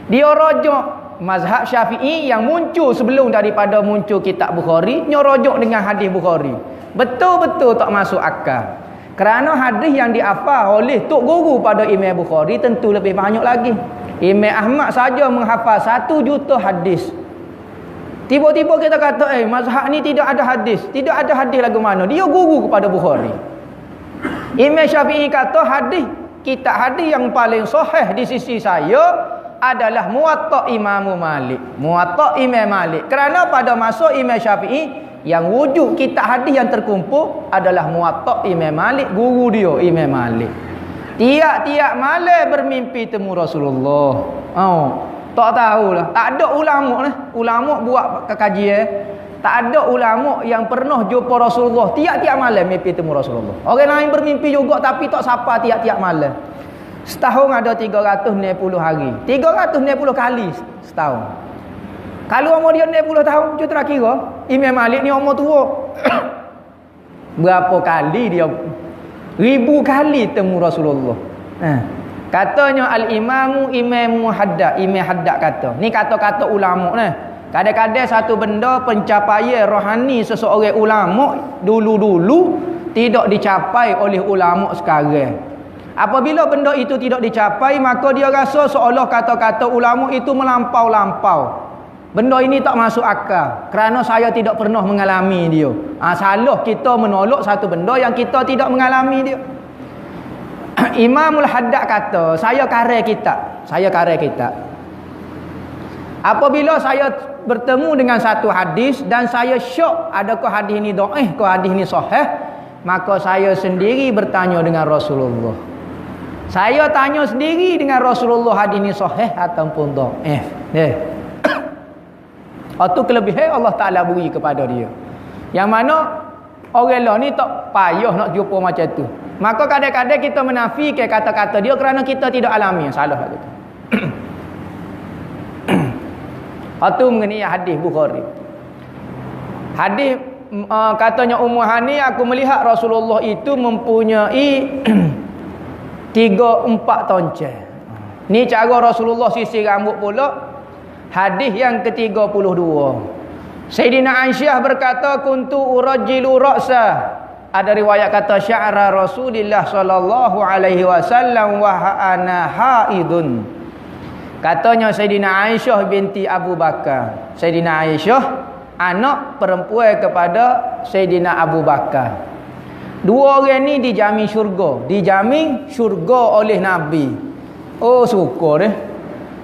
Dia rujuk mazhab Syafi'i yang muncul sebelum daripada muncul kitab Bukhari, dia rujuk dengan hadis Bukhari. Betul-betul tak masuk akal. Kerana hadis yang dihafal oleh tok guru pada Imam Bukhari tentu lebih banyak lagi. Imam Ahmad saja menghafal 1 juta hadis. Tiba-tiba kita kata, mazhab ni tidak ada hadis. Tidak ada hadis lagu mana? Dia guru kepada Bukhari. Imam Syafi'i kata hadis, kitab hadis yang paling sahih di sisi saya adalah Muwatta' Imam Malik. Muwatta' Imam Malik. Kerana pada masa Imam Syafi'i yang wujud kitab hadis yang terkumpul adalah Muwatta' Imam Malik, guru dia Imam Malik. Tiap-tiap malam bermimpi temu Rasulullah. Tak tahulah. Tak ada ulama lah. Ulama buat kajian. Tak ada ulama yang pernah jumpa Rasulullah tiap-tiap malam mimpi temu Rasulullah. Orang lain bermimpi juga tapi tak sapa tiap-tiap malam. Setahun ada 360 hari. 360 kali setahun. Kalau umur dia 60 tahun, cuba kira. Imam Malik ni umur tua. Berapa kali dia? 1000 kali temu Rasulullah. Katanya al-imamu Imam Haddad. Imam Haddad kata. Ni kata-kata ulama ni. Kadang-kadang satu benda pencapaian rohani seseorang ulama dulu-dulu tidak dicapai oleh ulama sekarang. Apabila benda itu tidak dicapai, maka dia rasa seolah kata-kata ulama itu melampau-lampau. Benda ini tak masuk akal kerana saya tidak pernah mengalami dia. Salah kita menolak satu benda yang kita tidak mengalami dia. Imamul Haddad kata, saya karang kitab. Apabila saya bertemu dengan satu hadis dan saya syok adakah hadis ini dhaif ke hadis ini sahih, maka saya sendiri bertanya dengan Rasulullah. Saya tanya sendiri dengan Rasulullah hadis ini sahih ataupun dhaif. Itu kelebihan Allah Ta'ala beri kepada dia. Yang mana orang lain ni tak payah nak jumpa macam tu. Maka kadang-kadang kita menafikan kata-kata dia kerana kita tidak alami. Salah lah itu. Itu mengenai hadis Bukhari. Hadis katanya Ummu Hani, aku melihat Rasulullah itu mempunyai 3-4 toncel. Ni cara Rasulullah sisir rambut pula. Hadis yang ke-32. Sayyidina Aisyah berkata, kuntu urajjilu ra'sa. Ada riwayat kata sya'ra Rasulullah sallallahu alaihi wasallam wa ana haidun. Katanya Sayyidina Aisyah binti Abu Bakar. Sayyidina Aisyah anak perempuan kepada Sayyidina Abu Bakar. Dua orang ni dijamin syurga. Dijamin syurga oleh Nabi. Oh, syukur deh.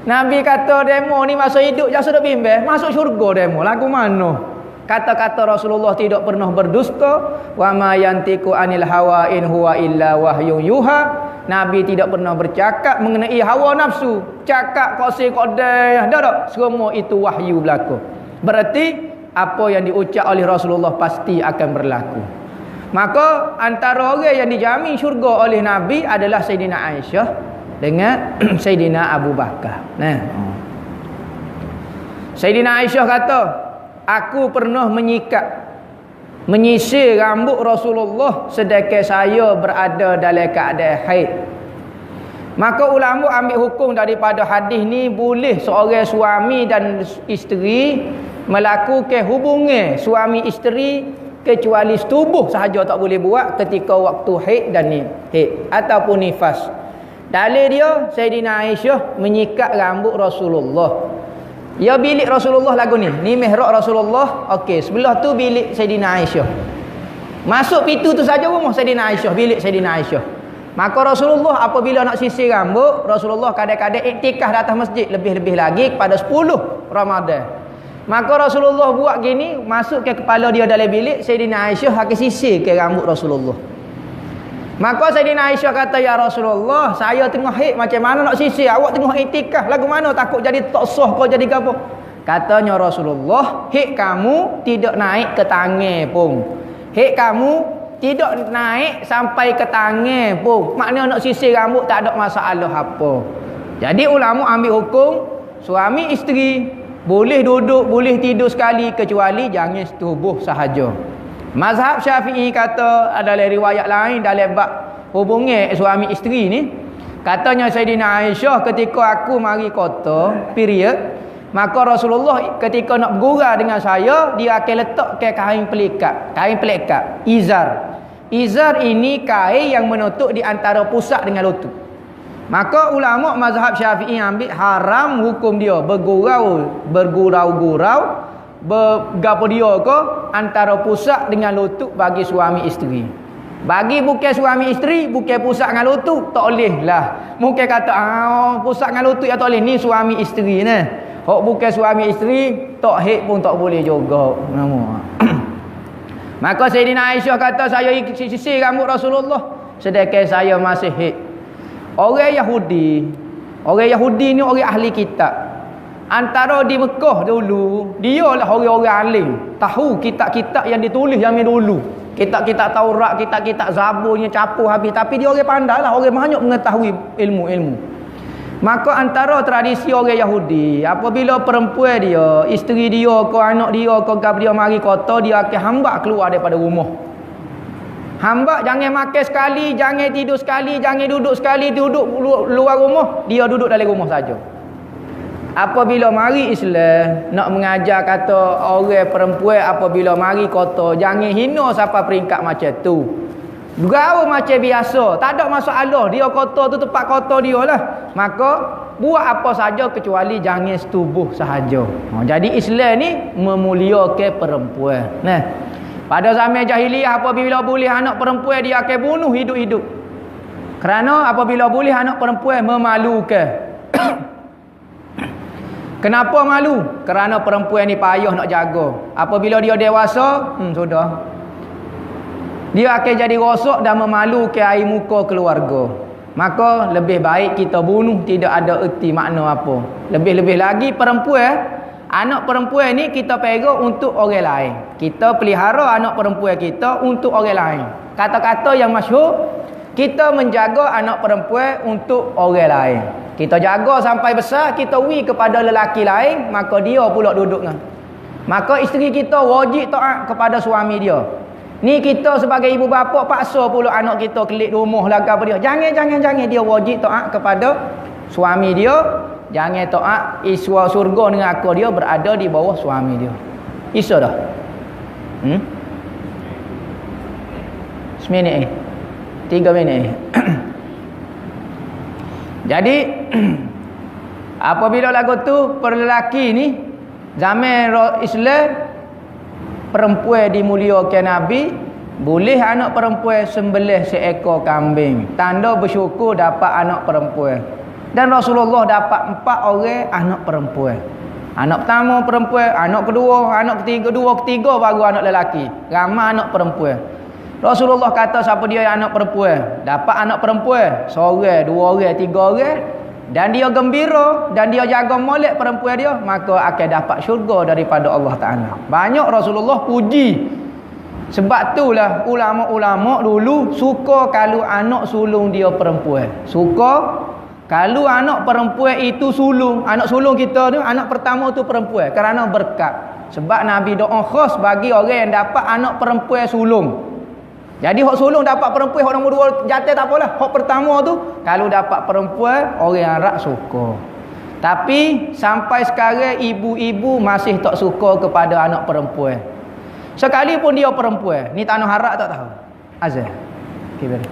Nabi kata demo ni masa hidup jangan sudah bimbang, masuk syurga demo. Lagu mana? Kata-kata Rasulullah tidak pernah berdusta. Wa ma yantiqu anil hawa in huwa illa wahyun yuha. Nabi tidak pernah bercakap mengenai hawa nafsu. Cakap qasi qadai, dah tak? Semua itu wahyu berlaku. Berarti apa yang diucap oleh Rasulullah pasti akan berlaku. Maka antara orang yang dijamin syurga oleh Nabi adalah Sayyidina Aisyah dengan Sayyidina Abu Bakar. Nah. Sayyidina Aisyah kata, aku pernah menyisir rambut Rasulullah sedangkan saya berada dalam keadaan haid. Maka ulama ambil hukum daripada hadis ni, boleh seorang suami dan isteri melakukan hubungan suami isteri kecuali setubuh sahaja tak boleh buat ketika waktu haid dan haid ataupun nifas. Dalil dia Sayyidina Aisyah menyikat rambut Rasulullah. Ya, bilik Rasulullah lagu ni. Ni mihrab Rasulullah. Okey, sebelah tu bilik Sayyidina Aisyah. Masuk pintu tu saja rumah Sayyidina Aisyah, bilik Sayyidina Aisyah. Maka Rasulullah apabila nak sisir rambut, Rasulullah kadang-kadang iktikaf di atas masjid, lebih-lebih lagi pada 10 Ramadan. Maka Rasulullah buat gini, masuk ke kepala dia dalam bilik, Sayyidina Aisyah akan sisir ke rambut Rasulullah. Maka Sayyidina Aisyah kata, ya Rasulullah, saya tengah haid, macam mana nak sisir? Awak tengah iktikaf, lagu mana takut jadi tak sah kau jadi apa? Katanya Rasulullah, haid kamu tidak naik ke tangan pun. Haid kamu tidak naik sampai ke tangan pun. Maknanya nak sisir rambut tak ada masalah apa. Jadi ulama ambil hukum suami isteri boleh duduk, boleh tidur sekali kecuali jangan setubuh sahaja. Mazhab Syafi'i kata, adalah riwayat lain dalam bab hubungan suami isteri ni. Katanya Sayyidina Aisyah, ketika aku mari kota period, maka Rasulullah ketika nak bergurau dengan saya, dia akan letakkan kain pelikat, izar. Izar ini kain yang menutup di antara pusat dengan lutut. Maka ulama mazhab Syafi'i ambil haram hukum dia bergurau-gurau bergapo dia ke antara pusat dengan lutut bagi suami isteri. Bagi bukan suami isteri, bukan pusat dengan lutut, tak boleh lah. Mungkin kata pusat dengan lutut ya tak boleh, ni suami isteri ni. Hok bukan suami isteri, tak haid pun tak boleh juga. Maka Sayyidina Aisyah kata, saya sisir rambut Rasulullah sedangkan saya masih haid. Orang Yahudi ni orang ahli kitab. Antara di Mekah dulu, dia lah orang-orang alim, tahu kitab-kitab yang ditulis zaman dulu. Kitab-kitab Taurat, kitab-kitab Zaburnya capur habis, tapi dia orang pandai lah, orang banyak mengetahui ilmu-ilmu. Maka antara tradisi orang Yahudi, apabila perempuan dia, isteri dia ke anak dia ke gap dia mari kota, dia akan hamba keluar daripada rumah. Hamba jangan makan sekali, jangan tidur sekali, jangan duduk sekali, duduk luar rumah, dia duduk dalam rumah saja. Apabila mari Islam nak mengajar kata orang perempuan apabila mari kota jangan hina sampai peringkat macam tu. Gaul macam biasa, tak ada masalah. Dia kota tu tempat kota dia lah. Maka buat apa saja kecuali jangan setubuh sahaja. Jadi Islam ni memuliakan perempuan. Nah, pada zaman jahiliah apabila boleh anak perempuan dia akan bunuh hidup-hidup. Kerana apabila boleh anak perempuan memalukan. Kenapa malu? Kerana perempuan ni payah nak jaga. Apabila dia dewasa, sudah. Dia akan jadi rosak dan memalukan air muka keluarga. Maka lebih baik kita bunuh, tidak ada erti makna apa. Lebih-lebih lagi perempuan, anak perempuan ni kita pegang untuk orang lain. Kita pelihara anak perempuan kita untuk orang lain. Kata-kata yang masyhur, kita menjaga anak perempuan untuk orang lain. Kita jaga sampai besar, kita kepada lelaki lain, maka dia pula duduk dengan. Maka isteri kita wajib taat kepada suami dia. Ni kita sebagai ibu bapa paksa pula anak kita kelik rumah laga apa dia. Jangan dia wajib taat kepada suami dia. Jangan taat iswa surga dengan akal dia berada di bawah suami dia. Isu dah. Seminit ni. 3 minit ni. Jadi apabila lagu tu perlelaki ni zaman Islam perempuan dimuliakan Nabi, boleh anak perempuan sembelih seekor kambing, tanda bersyukur dapat anak perempuan. Dan Rasulullah dapat 4 orang anak perempuan. Anak pertama perempuan, anak kedua, anak ketiga baru anak lelaki. Ramai anak perempuan. Rasulullah kata siapa dia yang anak perempuan, dapat anak perempuan seorang, 2 orang, 3 orang, dan dia gembira dan dia jaga molek perempuan dia, maka akan dapat syurga daripada Allah Ta'ala. Banyak Rasulullah puji. Sebab itulah ulama-ulama dulu suka kalau anak sulung dia perempuan. Suka kalau anak perempuan itu sulung. Anak sulung kita tu, anak pertama tu perempuan, kerana berkat. Sebab Nabi doa khas bagi orang yang dapat anak perempuan sulung. Jadi hak sulung dapat perempuan, hak nombor 2 jatuh tak apalah. Hak pertama tu kalau dapat perempuan, orang Arab suka. Tapi sampai sekarang ibu-ibu masih tak suka kepada anak perempuan. Sekalipun dia perempuan. Ni tanah Arab tak tahu. Azal. Okey, beri.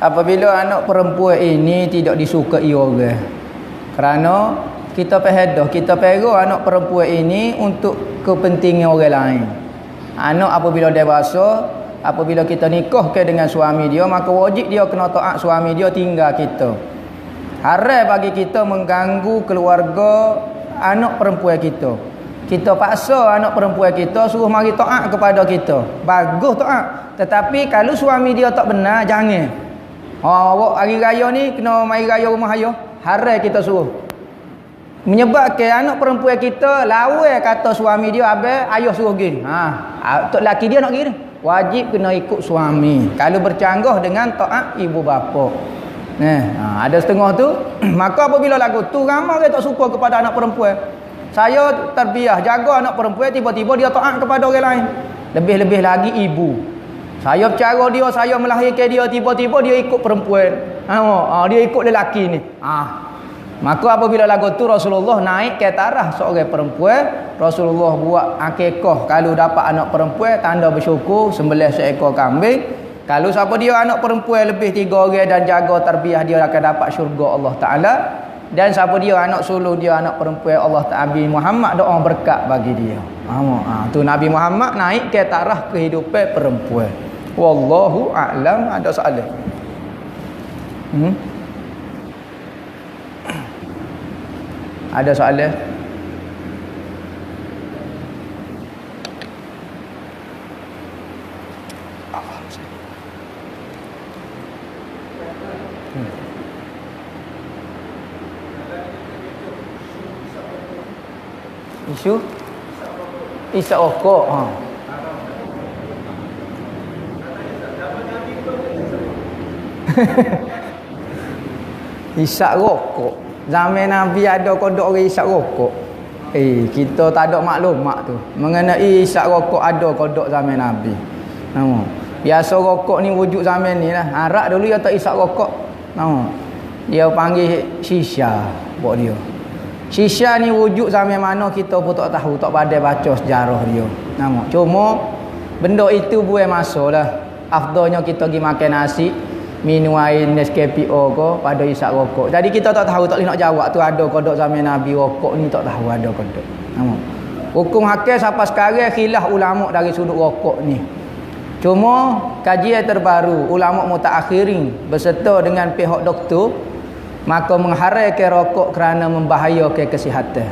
Apabila anak perempuan ini tidak disukai orang, kerana kita pehadah, kita pera anak perempuan ini untuk kepentingan orang lain. Anak apabila dewasa, apabila kita nikah ke dengan suami dia, maka wajib dia kena taat suami dia tinggal kita. Haram bagi kita mengganggu keluarga anak perempuan kita. Kita paksa anak perempuan kita suruh mari taat kepada kita. Bagus taat. Tetapi kalau suami dia tak benar, jangan. Awak hari raya ni kena mari raya rumah ayah. Haram kita suruh. Menyebabkan anak perempuan kita lawan kata suami dia, abang ayah suruh pergi. Tok laki dia nak pergi ni. Wajib kena ikut suami. Kalau bercanggah dengan taat ibu bapa. Ada setengah tu. Maka apabila lagu tu ramai orang tak suka kepada anak perempuan. Saya terbiah jaga anak perempuan, tiba-tiba dia taat kepada orang lain. Lebih-lebih lagi ibu. Saya bercara dia, saya melahirkan dia, tiba-tiba dia ikut perempuan. Dia ikut lelaki ni. Maka apabila lagu tu Rasulullah naik ke tarah seorang perempuan, Rasulullah buat akikah. Kalau dapat anak perempuan, tanda bersyukur, sembelih seekor kambing. Kalau siapa dia anak perempuan lebih 3 orang dan jaga terbiah, dia akan dapat syurga Allah Ta'ala. Dan siapa dia anak sulung dia anak perempuan, Allah Ta'ala Muhammad doa berkat bagi dia. Tu Nabi Muhammad naik ke tarah kehidupan perempuan. Wallahu a'lam. Ada soalan? Ada soalan? Isu isap rokok. Isap rokok. Zaman Nabi ada kodok orang isap rokok. Kita tak ada maklumat tu mengenai isap rokok. Ada kodok zaman Nabi. Biasa rokok ni wujud zaman ni lah. Arak dulu dia tak isap rokok. Dia panggil shisha buat dia. Shisha ni wujud zaman mana kita pun tak tahu, tak pandai baca sejarah dia. Cuma benda itu buat masa lah. Afdalnya kita pergi makan nasi, minum air Nescafe ke pada isap rokok. Jadi kita tak tahu, tak boleh nak jawab tu ada kodok zaman Nabi rokok ni, tak tahu ada kodok. Hukum hakim sampai sekarang khilaf ulama dari sudut rokok ni. Cuma kajian terbaru ulama mutaakhirin berserta dengan pihak doktor, maka mengharamkan rokok kerana membahayakan kesihatan.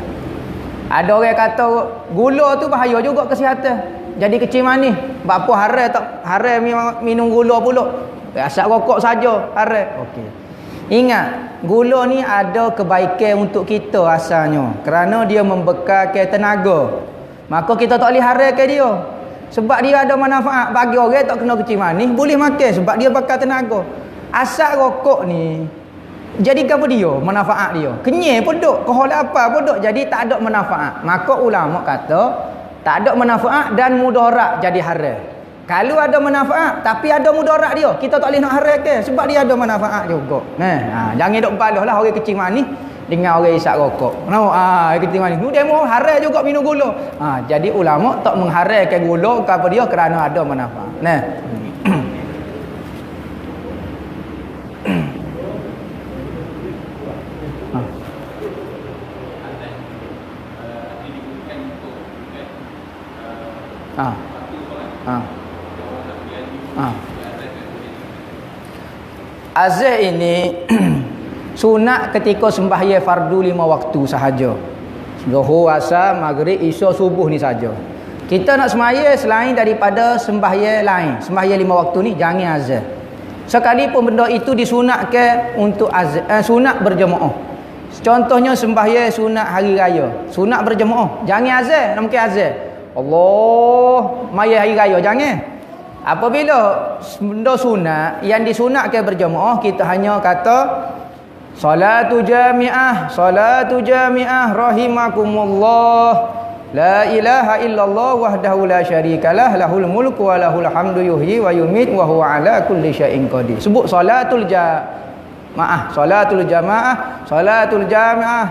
Ada orang kata gula tu bahaya juga kesihatan. Jadi kecil manis. Bapa haram tak haram minum gula pula. Asal rokok saja haram. Okey. Ingat, gula ni ada kebaikan untuk kita asalnya. Kerana dia membekalkan tenaga. Maka kita tak boleh haramkan dia. Sebab dia ada manfaat. Bagi orang tak kena kecil manis, boleh makan sebab dia bakal tenaga. Asal rokok ni jadi apa dia? Manfaat dia. Kenyai pun duk, kohol apa pun duk, jadi tak ada manfaat. Maka ulama kata tak ada manfaat dan mudarat jadi haram. Kalau ada manfaat tapi ada mudarat dia, kita tak boleh nak haramkan sebab dia ada manfaat juga. Jangan duk balah orang kecil manis dengan orang isap rokok. Orang kecil manis. Dia mau haram juga minum gula. Jadi ulama tak mengharamkan gula kepada dia kerana ada manfaat. Azan ini sunat ketika sembahyang fardu 5 waktu sahaja. Zuhur, asar, maghrib, isya, subuh ni saja. Kita nak sembahyang selain daripada sembahyang lain, sembahyang 5 waktu ni jangan azan. Sekalipun benda itu disunatkan untuk azan, sunat berjemaah. Contohnya sembahyang sunat hari raya, sunat berjemaah. Jangan azan, nak mungkin azan. Allah, maya hari raya jangan. Apabila benda sunat yang disunatkan berjemaah, kita hanya kata salatu jami'ah rahimakumullah, la ilaha illallah wahdahu la syarikalah, lahul mulku wa lahul hamdu yuhyi wa yumit wa huwa ala kulli syai'in qadir. Sebut salatul jamaah, salatul jami'ah.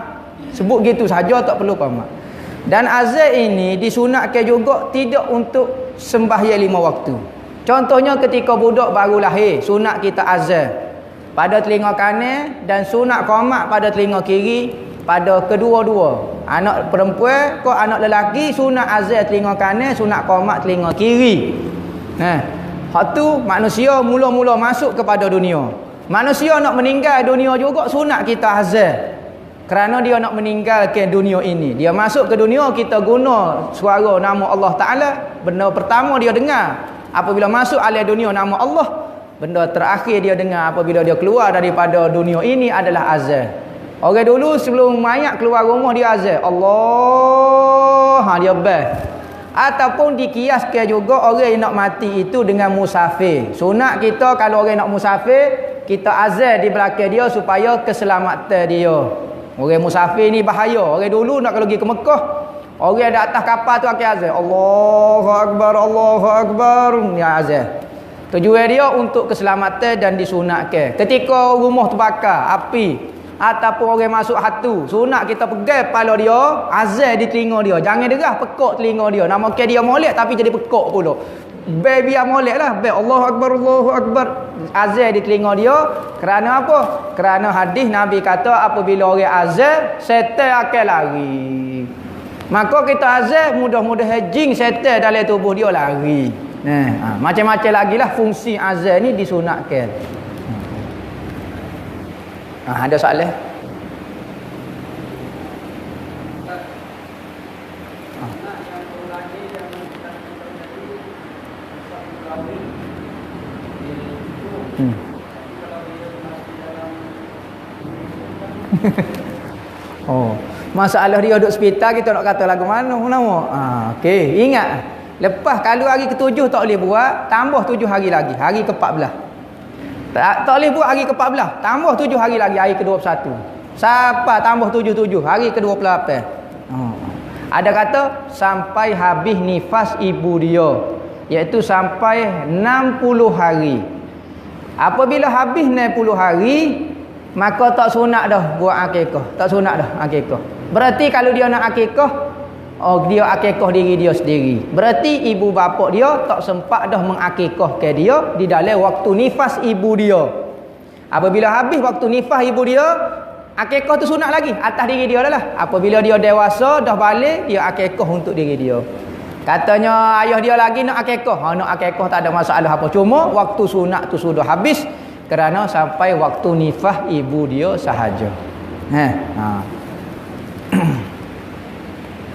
Sebut gitu saja, tak perlu pamak. Dan azan ini disunatkan juga tidak untuk sembahyang 5 waktu. Contohnya ketika budak baru lahir, sunat kita azan pada telinga kanan dan sunat qomat pada telinga kiri pada kedua-dua. Anak perempuan ke anak lelaki sunat azan telinga kanan, sunat qomat telinga kiri. Hak tu manusia mula-mula masuk kepada dunia. Manusia nak meninggal dunia juga sunat kita azan. Kerana dia nak meninggalkan dunia ini. Dia masuk ke dunia, kita guna suara nama Allah Ta'ala. Benda pertama dia dengar apabila masuk alam dunia nama Allah. Benda terakhir dia dengar apabila dia keluar daripada dunia ini adalah azan. Orang dulu sebelum mayat keluar rumah dia azan. Allah, dia bas. Ataupun dikiaskan juga orang yang nak mati itu dengan musafir. Sunat kita kalau orang nak musafir, kita azan di belakang dia supaya keselamatan dia. Orang musafir ni bahaya. Orang dulu nak kalau pergi ke Mekah, orang ada atas kapal tu akan azan. Allahu Akbar, Allahu Akbar. Ni azan. Tujuan dia untuk keselamatan dan disunatkan. Ketika rumah terbakar, api, ataupun orang masuk hatu, sunat kita pegang kepala dia, azan di telinga dia. Jangan derah pekak telinga dia. Nama ke dia molek tapi jadi pekak pula. Baby molek lah. Allahu Akbar, Allahu Akbar. Azan di telinga dia. Kerana apa? Kerana hadis Nabi kata apabila orang azan, syaitan akan lari. Maka kita azan, mudah-mudahan jin syaitan dalam tubuh dia lari. Macam-macam lagi lah fungsi azan ni disunatkan. Ada soalan? Oh, masalah dia duduk hospital, kita nak kata lagu mana nama? Okey, ingat. Lepas kalau hari ke-7 tak boleh buat, tambah 7 hari lagi, hari ke-14. Tak boleh buat hari ke-14, tambah 7 hari lagi, hari ke-21. Siapa tambah 7 hari ke-28. Ada kata sampai habis nifas ibu dia, iaitu sampai 60 hari. Apabila habis 60 hari, maka tak sunat dah buat akikah. Tak sunat dah akikah. Berarti kalau dia nak akikah, dia akikah diri dia sendiri. Berarti ibu bapa dia tak sempat dah mengakikahkan dia di dalam waktu nifas ibu dia. Apabila habis waktu nifas ibu dia, akikah tu sunat lagi atas diri dia lah. Apabila dia dewasa dah balik, dia akikah untuk diri dia. Katanya ayah dia lagi nak akikah. Nak akikah tak ada masalah apa. Cuma waktu sunat tu sudah habis kerana sampai waktu nifah ibu dia sahaja.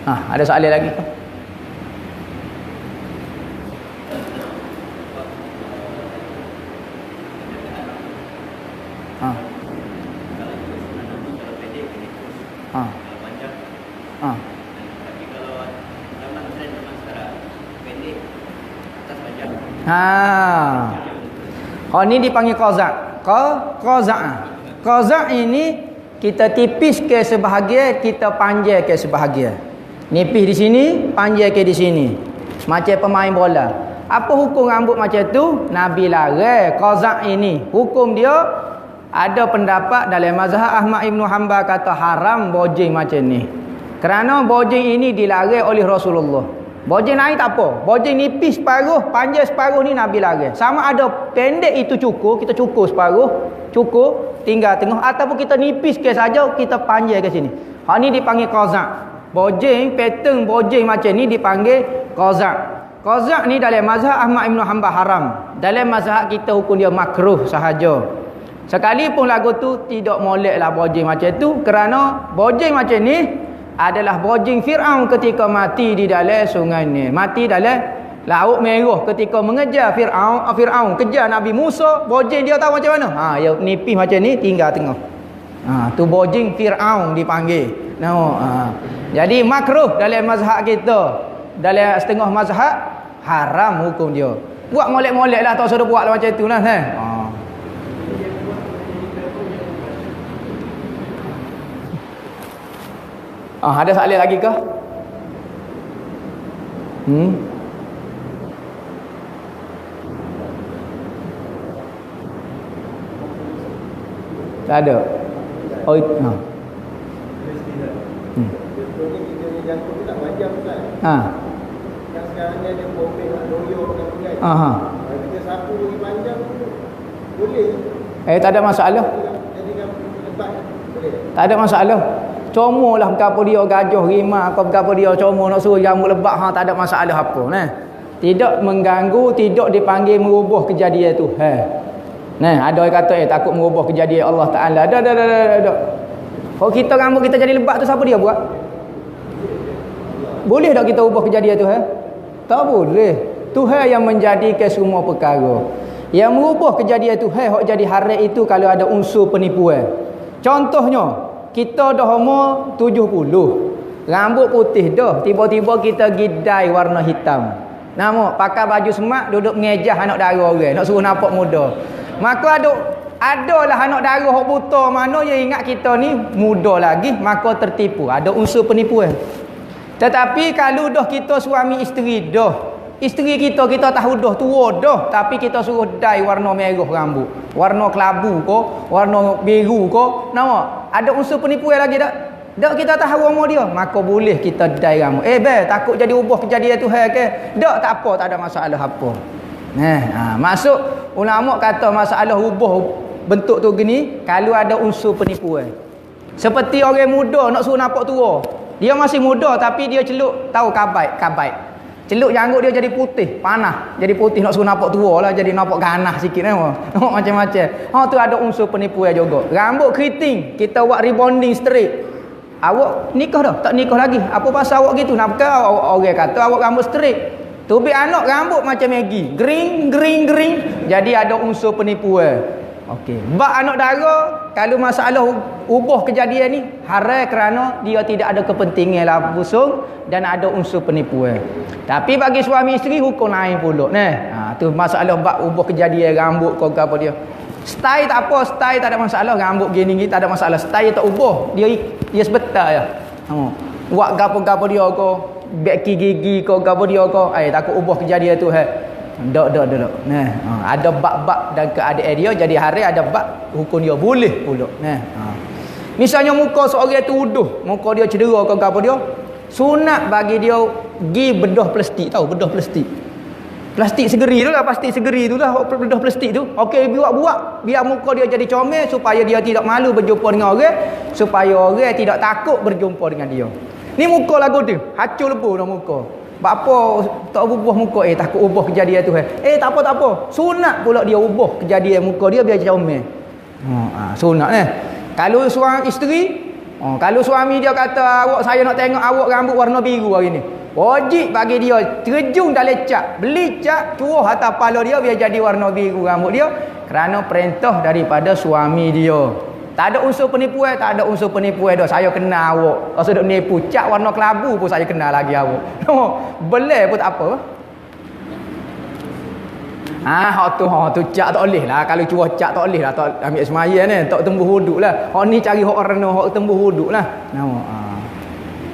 Ada soalan lagi ke? Ini dipanggil qazak. Qazak ini kita tipis ke sebahagian, kita panjang ke sebahagian. Nipis di sini, panjang ke di sini. Macam pemain bola. Apa hukum rambut macam tu? Nabi larang qazak ini. Hukum dia ada pendapat dalam mazhab Ahmad Ibn Hanbal kata haram bojeng macam ni. Kerana bojeng ini dilarang oleh Rasulullah. Bojeng naik tak apa. Bojeng nipis separuh, panjang separuh ni Nabi larang. Sama ada pendek itu cukur, kita cukur separuh, cukur tinggal tengah, ataupun kita nipis ke saja, kita panjang ke sini. Hak ni dipanggil qazak. Bojeng, pattern bojeng macam ni dipanggil qazak. Qazak ni dalam mazhab Ahmad Ibn Hanbal haram. Dalam mazhab kita hukum dia makruh sahaja. Sekalipun lagu tu tidak moleklah bojeng macam tu, kerana bojeng macam ni adalah bojeng Fir'aun ketika mati di dalam sungai ni. Mati dalam Laut Merah ketika mengejar Fir'aun kejar Nabi Musa. Bojeng dia tahu macam mana? Ya nipis macam ni tinggal tengah. Tu bojeng Fir'aun dipanggil. Jadi makruh dalam mazhab kita. Dalam setengah mazhab haram hukum dia. Buat molek-molek lah, tak suruh buat lah macam tu lah. Ada soalan lagi ke? Tak ada. Yang sekarang ni ada bombing, loyo kan. Kita sapu lagi panjang boleh. Tak ada masalah. Jadikan lebat boleh. Tak ada masalah. Comor lah berapa dia gajah rimah, berapa dia comor nak suruh rambut lebat, tak ada masalah apa. Tidak mengganggu, tidak dipanggil merubah kejadian Tuhan. Nah, ada orang kata takut merubah kejadian Allah Taala. Dah. Kalau kita rambut kita jadi lebat tu siapa dia buat? Boleh tak kita ubah kejadian Tuhan? Tak boleh. Tuhan yang menjadikan semua perkara. Yang merubah kejadian Tuhan hok jadi haram itu kalau ada unsur penipuan. Contohnya, kita dah umur 70. Rambut putih dah, tiba-tiba kita gidai warna hitam. Nampak pakai baju semak duduk mengejah anak dara orang, nak suruh nampak muda. Maka adalah anak dara hok buta mana yang ingat kita ni muda lagi, maka tertipu. Ada unsur penipuan. Tetapi kalau dah kita suami isteri dah, isteri kita tahu dah tua dah, tapi kita suruh dai warna merah rambut, warna kelabu ko, warna biru ko, nampak? Ada unsur penipuan lagi tak? Dak kita tahu umur dia, maka boleh kita dai rambut. Takut jadi ubah kejadian Tuhan ke? Dak, tak apa, tak ada masalah apa. Masuk ulama kata masalah ubah bentuk tu gini kalau ada unsur penipuan. Seperti orang muda nak suruh nampak tua. Dia masih muda tapi dia celuk tahu kabai. Celuk janggut dia jadi putih, panah. Jadi putih nak suruh nampak tua lah, jadi nampak ganas sikit nampak macam-macam. Tu ada unsur penipuan juga. Rambut keriting, kita buat rebonding straight. Awak nikah dah? Tak nikah lagi. Apa pasal awak gitu? Nak orang kata awak rambut straight. Tubi anak rambut macam Maggie. Gering. Jadi ada unsur penipuan. Okey. Bak anak dara, kalau masalah ubah kejadian ni, haram kerana dia tidak ada kepentingan lah busung dan ada unsur penipuan. Tapi bagi suami isteri hukum lain pula. Tu masalah bak ubah kejadian rambut kau apa dia. Style tak apa, style tak ada masalah. Rambut gini tak ada masalah. Style tak ubah. Dia sebetul ya. Buat gapo-gapo dia ko, beki gigi ko, gapo dia ko. Takut ubah kejadian tu Dak. Ada bab-bab dan keadaan dia jadi hari ada bab hukum dia boleh pula. Misalnya muka seorang tu uduh, muka dia cedera ke gapo dia, sunat bagi dia gi bedah plastik, tahu bedah plastik. Plastik segeri tu lah, bedah plastik tu. Okey, buat biar muka dia jadi comel supaya dia tidak malu berjumpa dengan orang, supaya orang tidak takut berjumpa dengan dia. Ni muka lagu tu, hacul lebu dah muka. Apa tak ubah muka takut ubah kejadian tu tak apa. Sunat pula dia ubah kejadian muka dia biar comel. Sunat Kalau suami isteri, kalau suami dia kata saya nak tengok awak rambut warna biru hari ni. Wajib bagi dia terjun dalam cat, beli cat curuh atas kepala dia biar jadi warna biru rambut dia kerana perintah daripada suami dia. Tak ada unsur penipuan, dah. Saya kenal awak. Kalau duk nipu cat warna kelabu pun saya kenal lagi awak. Belai pun tak apa. Tu cat tak boleh lah. Kalau curuh cat tak boleh lah. Tak ambil semaya ni, tak tembus wuduk lah. Ni cari hak warna hak tembus wuduk lah.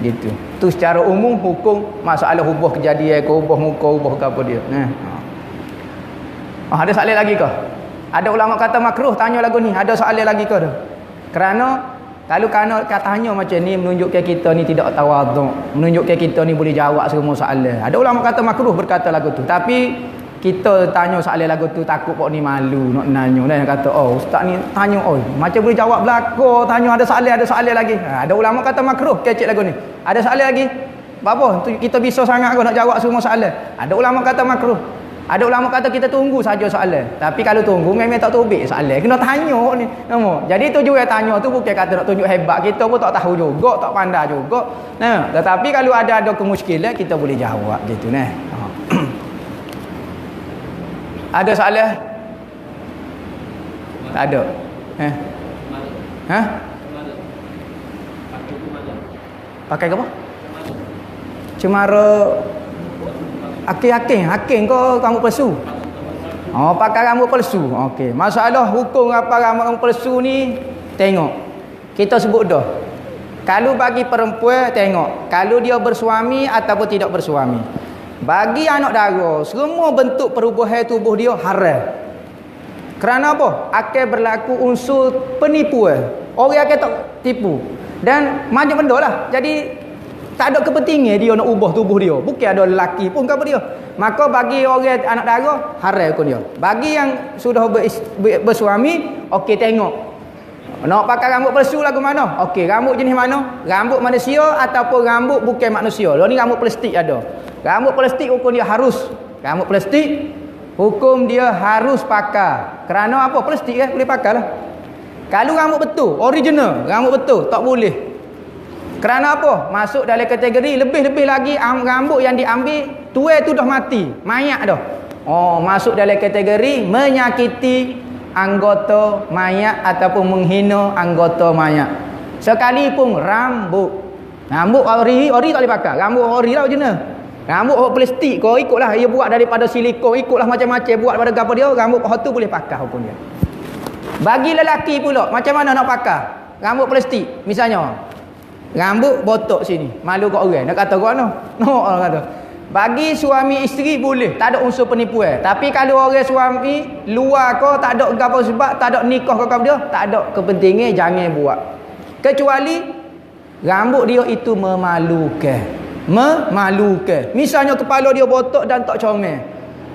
Gitu. Tu secara umum hukum masalah ubah kejadian ke, ubah muka, ubah ke apa dia. Ada soalan lagi ke? Ada ulama kata makruh, tanya lagu ni. Ada soalan lagi ke? Kerana katanya macam ni menunjukkan kita ni tidak tawaduk, menunjukkan kita ni boleh jawab semua soalan. Ada ulama kata makruh berkata lagu tu. Tapi kita tanya soalan lagu tu takut pok ni malu nak nanya. Kata ustaz ni tanya macam boleh jawab belaka, tanya ada soalan lagi. Ada ulama kata makruh kecek lagu ni. Ada soalan lagi? Apa? Kita bisa sangat nak jawab semua soalan. Ada ulama kata makruh. Ada ulama kata kita tunggu saja soalan. Tapi kalau tunggu memang tak tobik soalan. Kena tanya ni. Jadi tujuan tanya tu bukan kata nak tunjuk hebat. Kita pun tak tahu juga, tak pandai juga. Tetapi kalau ada kemuskilan kita boleh jawab gitu . Ada soalan? Tak ada. Pakai apa? Cemara hakim kau rambut palsu. Pakai rambut palsu. Okey. Masalah hukum apa rambut palsu ni tengok. Kita sebut dah. Kalau bagi perempuan tengok, kalau dia bersuami ataupun tidak bersuami. Bagi anak dara, semua bentuk perubahan tubuh dia haram. Kerana apa? Akan berlaku unsur penipuan. Orang akan tak tipu. Dan macam benda lah. Jadi tak ada kepentingan dia nak ubah tubuh dia. Bukan ada lelaki pun ke apa dia. Maka bagi orang anak dara haram pun dia. Bagi yang sudah bersuami, okey tengok. Nak pakai rambut palsu lagu mana? Okey, rambut jenis mana? Rambut manusia ataupun rambut bukan manusia. Lah ni rambut plastik ada. Rambut plastik hukum dia harus Rambut plastik, hukum dia harus pakai. Kerana apa? Plastik kan boleh pakai lah. Kalau rambut betul, original, rambut betul, tak boleh. Kerana apa? Masuk dalam kategori lebih-lebih lagi rambut yang diambil tua tu dah mati, mayat dah. Oh, masuk dalam kategori menyakiti anggota mayat ataupun menghina anggota mayat. Sekalipun rambut ori tak boleh pakai. Rambut ori lah macam mana? Rambut plastik kau ikutlah, ia buat daripada silikon, ikutlah macam-macam buat pada gapo dia, rambut tu boleh pakai hukum dia. Bagi lelaki pula, macam mana nak pakai rambut plastik? Misalnya rambut botok sini, malu kat orang, nak kata kau no orang kata. Bagi suami isteri boleh, tak ada unsur penipuan. Tapi kalau orang suami luar kau tak ada gapo sebab, tak ada nikah kau dia, tak ada kepentingan, jangan buat. Kecuali rambut dia itu memalukan. Misalnya kepala dia botok dan tak comel.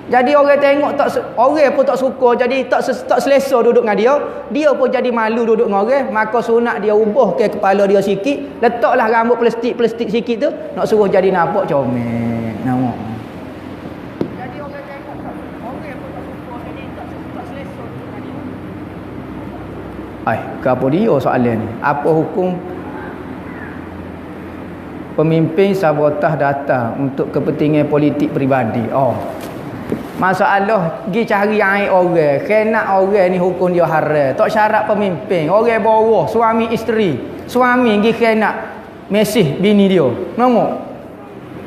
Jadi orang tengok orang pun tak suka, jadi tak selesa duduk dengan dia. Dia pun jadi malu duduk dengan orang. Maka sunat dia ubah ke kepala dia sikit, letaklah rambut plastik sikit tu, nak suruh jadi nampak comel. Nampak. Jadi orang tengok orang pun tak suka, jadi tak selesa duduk dengan dia. Apa dia soalan ni? Apa hukum pemimpin sabotah data untuk kepentingan politik peribadi? Masalah pergi cari air orang, kena orang ni hukum dia haram. Tak syarat pemimpin, orang bawah, suami isteri. Suami pergi kena mesej bini dia. Nampak?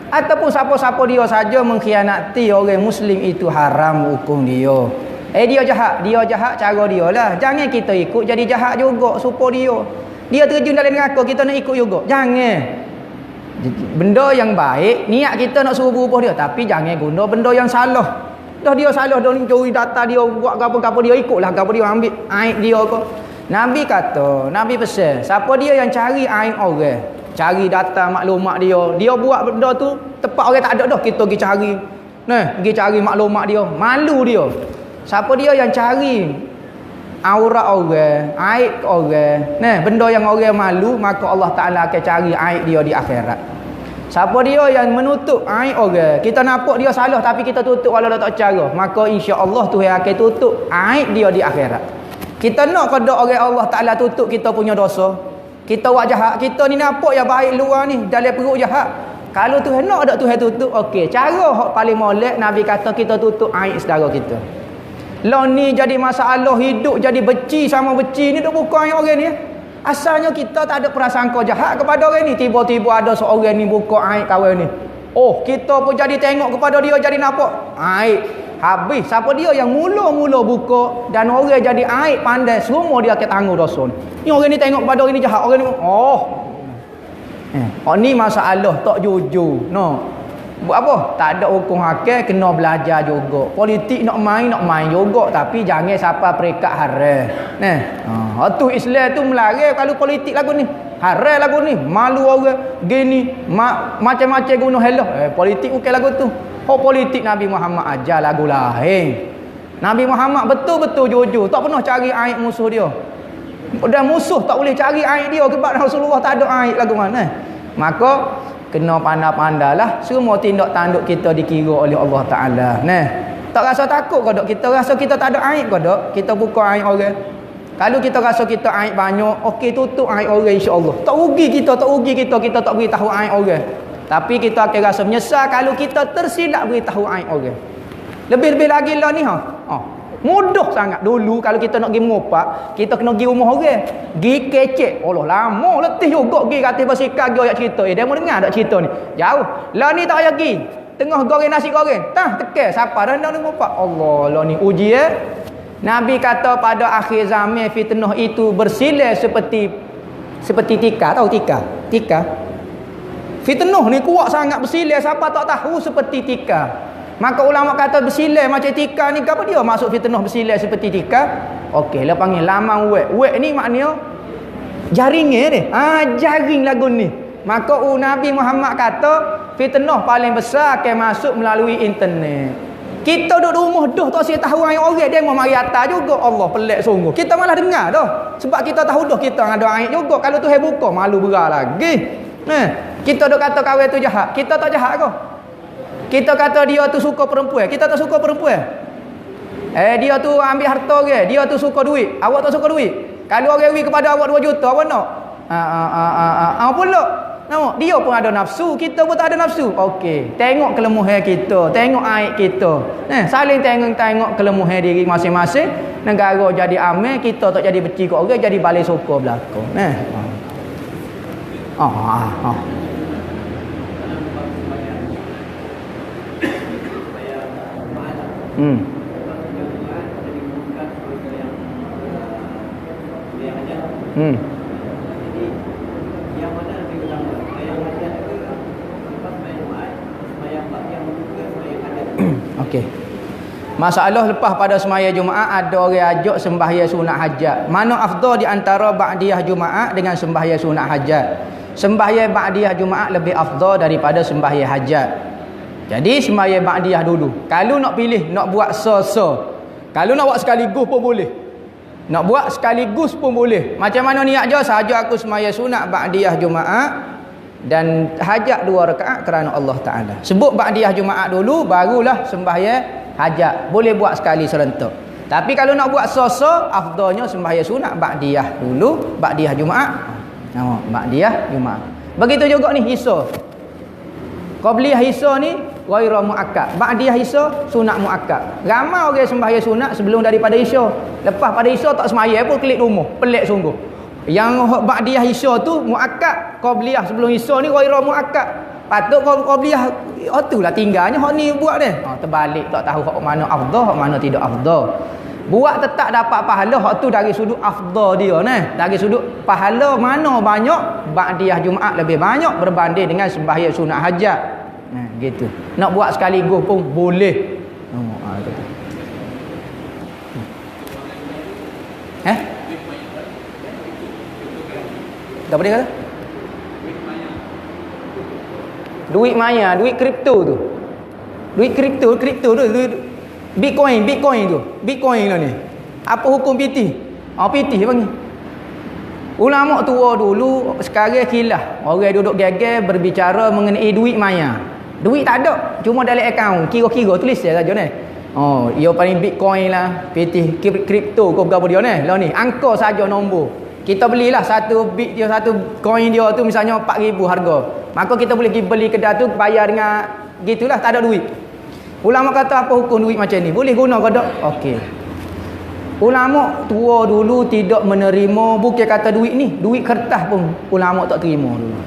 Ataupun siapa-siapa dia saja mengkhianati orang muslim, itu haram hukum dia. Dia jahat cara dia lah. Jangan kita ikut jadi jahat juga supaya dia terjun dalam neraka, kita nak ikut juga. Jangan. Benda yang baik, niat kita nak suruh berubah dia, tapi jangan guna benda yang salah. Dah dia salah, dah curi data dia, buat apa-apa dia, ikutlah apa dia, ambil aib dia ke. Nabi kata, Nabi pesan, siapa dia yang cari aib orang, cari data maklumat dia buat benda tu tepat orang tak ada dah, kita pergi cari. Pergi cari maklumat dia, malu dia. Siapa dia yang cari aurat orang, aib orang, benda yang orang malu, maka Allah Ta'ala akan cari aib dia di akhirat. Siapa dia yang menutup aib orang, kita nampak dia salah tapi kita tutup walau tak cara, maka insya-Allah Tuhan akan tutup aib dia di akhirat. Kita nak kada orang Allah Ta'ala tutup kita punya dosa, kita buat jahat, kita ni nampak yang baik luar ni, dalam perut jahat. Kalau Tuhan nak ada Tuhan tutup, okey. Cara hak paling molek, Nabi kata kita tutup aib saudara kita. Lah ni jadi masalah hidup, jadi benci sama benci ni, duk buka aib orang ni. Asalnya kita tak ada prasangka jahat kepada orang ni, tiba-tiba ada seorang ni buka aib kawan ni. Kita pun jadi tengok kepada dia, jadi nampak aib. Habis siapa dia yang mula-mula buka dan orang jadi aib pandai, semua dia akan tanggung dosa ni. Orang ni tengok kepada orang ni jahat, orang ni ni masalah tak jujur. Buat apa? Tak ada hukum hakim, kena belajar juga. Politik nak main juga, tapi jangan sampai peringkat haram. Tu Islam tu melarang kalau politik lagu ni. Haram lagu ni, malu orang gini, macam-macam guna helah. Politik bukan lagu tu. Politik Nabi Muhammad ajar lagu lain. Nabi Muhammad betul-betul jujur, tak pernah cari aib musuh dia. Dan musuh tak boleh cari aib dia sebab Rasulullah tak ada aib lagu mana. Maka kena pandai-pandailah, semua tindak tanduk kita dikira oleh Allah Ta'ala. Tak rasa takut ke tak? Kita rasa kita tak ada aib ke tak? Kita buka aib orang. Kalau kita rasa kita aib banyak, okey, tutup aib orang, insya-Allah. Tak rugi kita tak beritahu aib orang. Tapi kita akan rasa menyesal kalau kita tersilap beritahu aib orang. Lebih-lebih lagi lah ni mudah sangat. Dulu kalau kita nak pergi mengopak, kita kena pergi rumah orang, pergi kecek. Allah, lama letih juga pergi kata basikal pergi ayat cerita. Dia mau dengar tak cerita ni? Jauh. Lah ni tak payah pergi. Tengah goreng nasi goreng, tekan siapa rendang ni mengopak. Allah, lah ni uji Nabi kata pada akhir zaman fitnah itu bersilar seperti tika. Tahu tika? Fitnah ni kuat sangat, bersilar siapa tak tahu seperti tika. Maka ulama kata bersilar macam tika ni, apa dia maksud fitnah bersilar seperti tika? Okey, lah panggil laman wek. Wek ni maknanya jaringnya dia. Jaring lagu ni. Maka Nabi Muhammad kata fitnah paling besar akan masuk melalui internet. Kita duduk rumah dah tak saya tahu aib orang, dia mau mari atas juga. Allah, pelik sungguh. Kita malah dengar dah. Sebab kita tahu dah kita ada aib juga. Kalau Tuhan buka, malu berat lagi. Kita duk kata kawan tu jahat, kita tak jahat ke? Kita kata dia tu suka perempuan, kita tak suka perempuan. Dia tu ambil harta ke, dia tu suka duit. Awak tak suka duit. Kalau orang bagi kepada awak 2 juta, awak nak? Pula. Nampak? Dia pun ada nafsu, kita pun tak ada nafsu. Okey, tengok kelemahan kita, tengok aib kita. Saling tengok kelemahan diri masing-masing. Negara jadi aman, kita tak jadi benci kat orang, jadi balai sokor belakang. Okey. Masalah lepas pada semaya Jumaat ada orang ajak sembahyang sunat hajat. Mana afdal di antara ba'diyah Jumaat dengan sembahyang sunat hajat? Sembahyang ba'diyah Jumaat lebih afdal daripada sembahyang hajat. Jadi sembahyang ba'diyah dulu. Kalau nak pilih, nak buat kalau nak buat sekaligus pun boleh. Nak buat sekaligus pun boleh. Macam mana niat je, sahaja aku sembahyang sunat ba'diyah Jumaat dan hajat 2 rakaat kerana Allah Ta'ala. Sebut ba'diyah Jumaat dulu, barulah sembahyang hajat. Boleh buat sekali serentak. Tapi kalau nak buat afdalnya sembahyang sunat ba'diyah dulu, ba'diyah Jumaat. Ba'diyah Jumaat. Begitu juga ni Isya. Qabliyah Isya ni ghairu muakkad. Ba'diyah Isya sunat muakkad. Ramai orang sembahyang sunat sebelum daripada Isya. Lepas pada Isya tak sembahyang pun kelik rumah. Pelik sungguh. Yang ba'diyah Isya tu muakkad, qabliyah sebelum Isya ni ghairu muakkad. Patut qabliyah itulah tinggalnya hak ni buat dia. Terbalik, tak tahu hak mana afdal, hak mana tidak afdal. Buat tetap dapat pahala, hak tu dari sudut afdal dia nah. Dari sudut pahala mana banyak, ba'diyah Jumaat lebih banyak berbanding dengan sembahyang sunat hajat. Gitu. Nak buat sekaligus pun boleh. Tak boleh kata? Duit maya, duit kripto tu. Duit kripto tu, duit Bitcoin tu. Bitcoin lah ni. Apa hukum PT? PT panggil. Ulama tua dulu, sekarang khilaf. Orang duduk geger berbicara mengenai duit maya. Duit tak ada, cuma dalam akaun, kira-kira tulis saja ni. Ia paling Bitcoin lah, PT kripto ke berapa dia ni. Lah ni, angka saja nombor. Kita belilah satu bit dia, satu coin dia tu misalnya 4,000 harga. Maka kita boleh pergi beli kedai tu bayar dengan gitulah, tak ada duit. Ulama kata apa hukum duit macam ni? Boleh guna ke tak? Okey. Ulama tua dulu tidak menerima, bukan kata duit ni, duit kertas pun ulama tak terima dulu.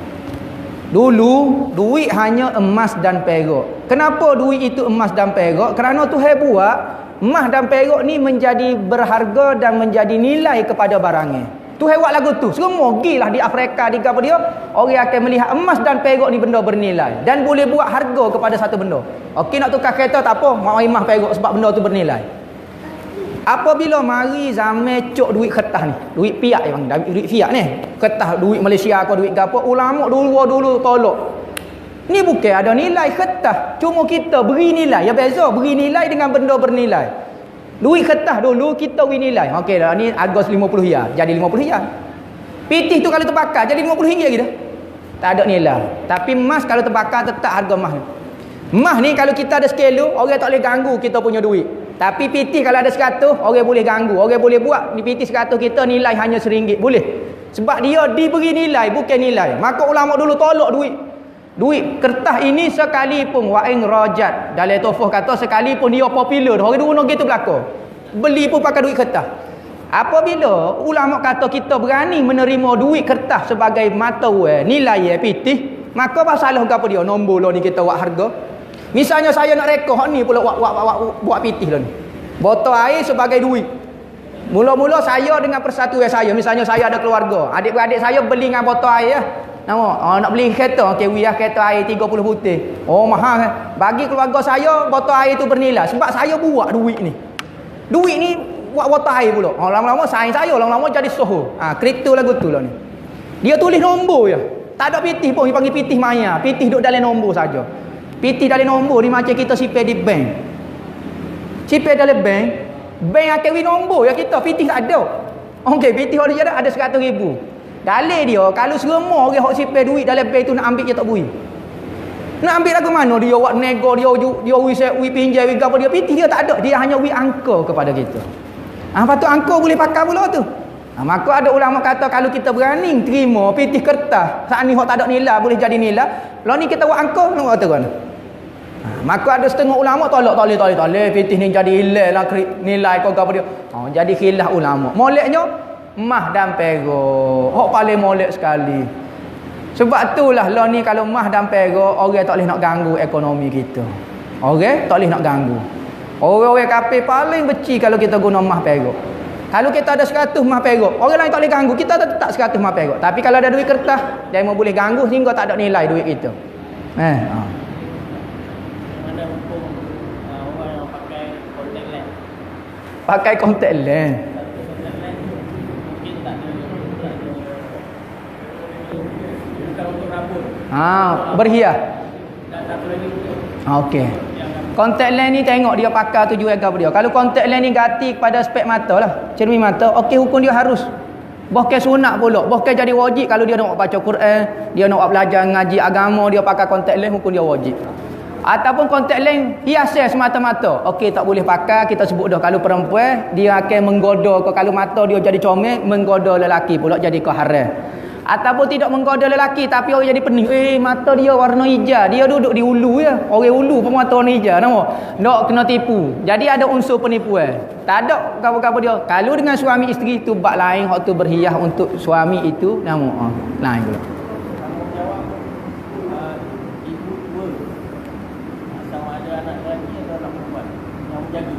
Dulu duit hanya emas dan perak. Kenapa duit itu emas dan perak? Kerana Tuhan buat emas dan perak ni menjadi berharga dan menjadi nilai kepada barangnya. Tuhan buat lagu tu. Semua gilah di Afrika, di apa dia, orang akan melihat emas dan perak ni benda bernilai dan boleh buat harga kepada satu benda. Okey, nak tukar kereta tak apa, mau emas perak sebab benda tu bernilai. Apabila mari zaman cok duit kertas ni, duit fiat bang, duit fiat ni, kertas duit Malaysia ke duit gapo, ulama dulu tolak. Ni bukan ada nilai kertas, cuma kita beri nilai. Ya beza beri nilai dengan benda bernilai. Duit kertas dulu kita beri nilai. Okey dah, ni Agos 50 riyal, jadi 50 riyal. Pitih tu kalau terbakar jadi 50 ringgit lagi dah. Tak ada nilai. Tapi emas kalau terbakar tetap harga emas. Emas ni kalau kita ada skelo, orang tak boleh ganggu kita punya duit. Tapi pitih kalau ada 100, orang boleh ganggu. Orang boleh buat ni pitih 100 kita nilai hanya RM1. Boleh. Sebab dia diberi nilai, bukan nilai. Maka ulama dulu tolak duit. Duit kertas ini sekalipun wa'in rajat. Dalam Tofah kata sekalipun dia popular, orang guna gitu belakang. Beli pun pakai duit kertas. Apabila ulama kata kita berani menerima duit kertas sebagai mata wang, nilai pitih, maka masalah apa dia? Nombor lah ni kita buat harga. Misalnya saya nak rekod ni pula buat pitih lah ni. Botol air sebagai duit. Mula-mula saya dengan persatuan saya, misalnya saya ada keluarga, adik-beradik saya beli dengan botol air ya. Nak beli kereta, okey wiyah kereta air 30 putih. Mahal kan? Bagi keluarga saya botol air tu bernilai sebab saya buat duit ni. Duit ni buat botol air pula. Lama-lama saing saya, lama-lama jadi soho. Kripto lagu tu lah ni. Dia tulis nombor je. Tak ada pitih pun, dia panggil pitih maya. Pitih duduk dalam nombor saja. Pitih dalam nombor ni macam kita simpan di bank. Simpan dalam bank, bank akan beri nombor ya kita, pitih tak ada. Okey, pitih ada 100,000. Dalil dia, kalau semua orang hok simpan duit dalam bank tu nak ambil je tak beri. Nak ambil lagu mana dia buat nego, dia wi pinjai wi gapo dia pitih dia tak ada. Dia hanya wi angka kepada kita. Patut angka boleh pakai pula tu. Maka ada ulama kata kalau kita berani terima pitih kertas, saat ni hok tak ada nilai boleh jadi nilai. Lah ni kita buat angka nak kata kan. Maka ada setengah ulama tolak pitih ni jadi hilang lah nilai kau gapo dia. Jadi khilaf ulama. Moleknya mah dan perak. Hok paling molek sekali. Sebab itulah lah ni kalau mah dan perak orang tak boleh nak ganggu ekonomi kita. Orang tak boleh nak ganggu. Orang-orang kafir paling benci kalau kita guna mah perak. Kalau kita ada 100 mah perak, orang lain tak boleh ganggu, kita tetap 100 mah perak. Tapi kalau ada duit kertas, dia mau boleh ganggu sehingga tak ada nilai duit kita. Mana hukum orang yang pakai kontak lens? Pakai kontak lens. Mungkin tak ada bukan untuk rambut. Berhias. Dan satu lagi Okey. Kontak lens ni tengok dia pakai tujuan apa dia. Kalau kontak lens ni ganti kepada spek mata lah, cermin mata, okey hukum dia harus. Bukan sunat pula, bukan jadi wajib kalau dia nak baca Quran, dia nak belajar ngaji agama, dia pakai kontak lens hukum dia wajib. Ataupun kontak lens hiasan semata-mata. Okey tak boleh pakai, kita sebut dah kalau perempuan dia akan menggoda ke, kalau mata dia jadi comel menggoda lelaki pula jadi ke haram. Ataupun tidak menggoda lelaki tapi orang jadi pening. Mata dia warna hijau, dia duduk di ulu ya. Orang ulu pun mata warna hijau nama. Nak kena tipu. Jadi ada unsur penipuan. Tak ada apa-apa dia. Kalau dengan suami isteri tu bab lain, hak tu berhias untuk suami itu nama lain pula. tanggungjawab ibu tua. Sama ada anak lelaki atau anak perempuan yang menjaga.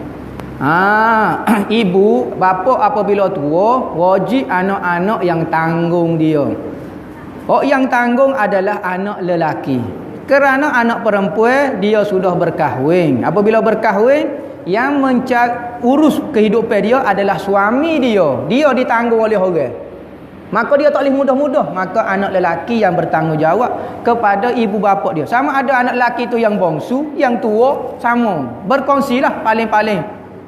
Ibu, bapa apabila tua, wajib anak-anak yang tanggung dia. Yang tanggung adalah anak lelaki. Kerana anak perempuan dia sudah berkahwin. Apabila berkahwin, yang urus kehidupan dia adalah suami dia. Dia ditanggung oleh orang. Maka dia tak boleh mudah-mudah. Maka anak lelaki yang bertanggungjawab kepada ibu bapa dia. Sama ada anak lelaki tu yang bongsu, yang tua, sama. Berkongsilah paling-paling.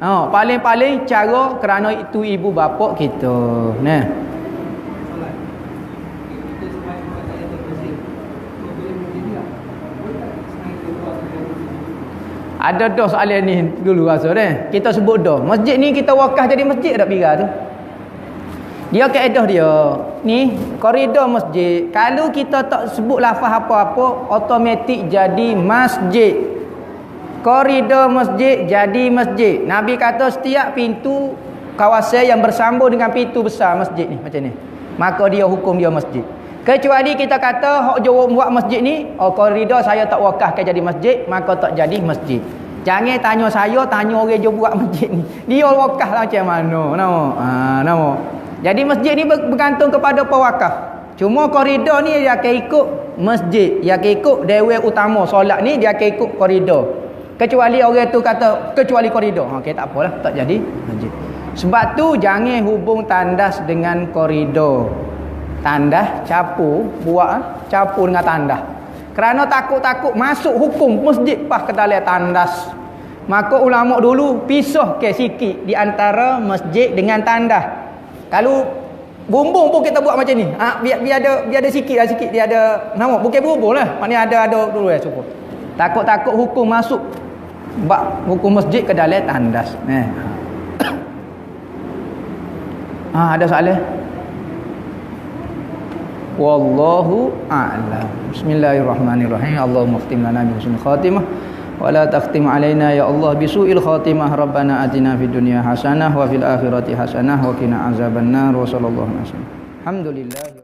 Paling-paling cara kerana itu ibu bapa kita. Nah. Ada dah soalan ni dulu rasa kita sebut dah. Masjid ni kita wakaf jadi masjid tak bira tu. Dia kaedah dia. Ni koridor masjid. Kalau kita tak sebut lafaz apa-apa, automatik jadi masjid. Koridor masjid jadi masjid. Nabi kata setiap pintu kawasan yang bersambung dengan pintu besar masjid ni macam ni, maka dia hukum dia masjid. Kecuali kita kata hok jawab buat masjid ni, koridor saya tak wakafkan jadi masjid, maka tak jadi masjid. Jangan tanya saya, tanya orang je buat masjid ni. Dia wakaf lah macam mana nama. Jadi masjid ni bergantung kepada pewakaf. Cuma koridor ni dia akan ikut masjid, dia akan ikut dewan utama solat ni, dia akan ikut koridor. Kecuali orang tu kata kecuali koridor, okey tak apalah, tak jadi masjid. Sebab tu jangan hubung tandas dengan koridor. Tandas capu, buat capu dengan tandas. Kerana takut-takut masuk hukum masjid pas ke dalam tandas. Maka ulama dulu pisah ke sikit di antara masjid dengan tandas. Kalau bumbung pun kita buat macam ni. Biar ada sikit dia ada nama, bukan bumbung lah. Maknanya ada dulu cukup. Takut-takut hukum masuk hukum masjid ke dalam tandas. Ada soalan? Wallahu a'lam. Bismillahirrahmanirrahim. Allahumma khtim lana bi husnil khatimah wa la takhtim alaina ya Allah bi su'il khatimah. Rabbana atina fid dunya hasanah wa fil akhirati hasanah wa qina azabannar. Wa sallallahu alaihi wasallam. Alhamdulillah.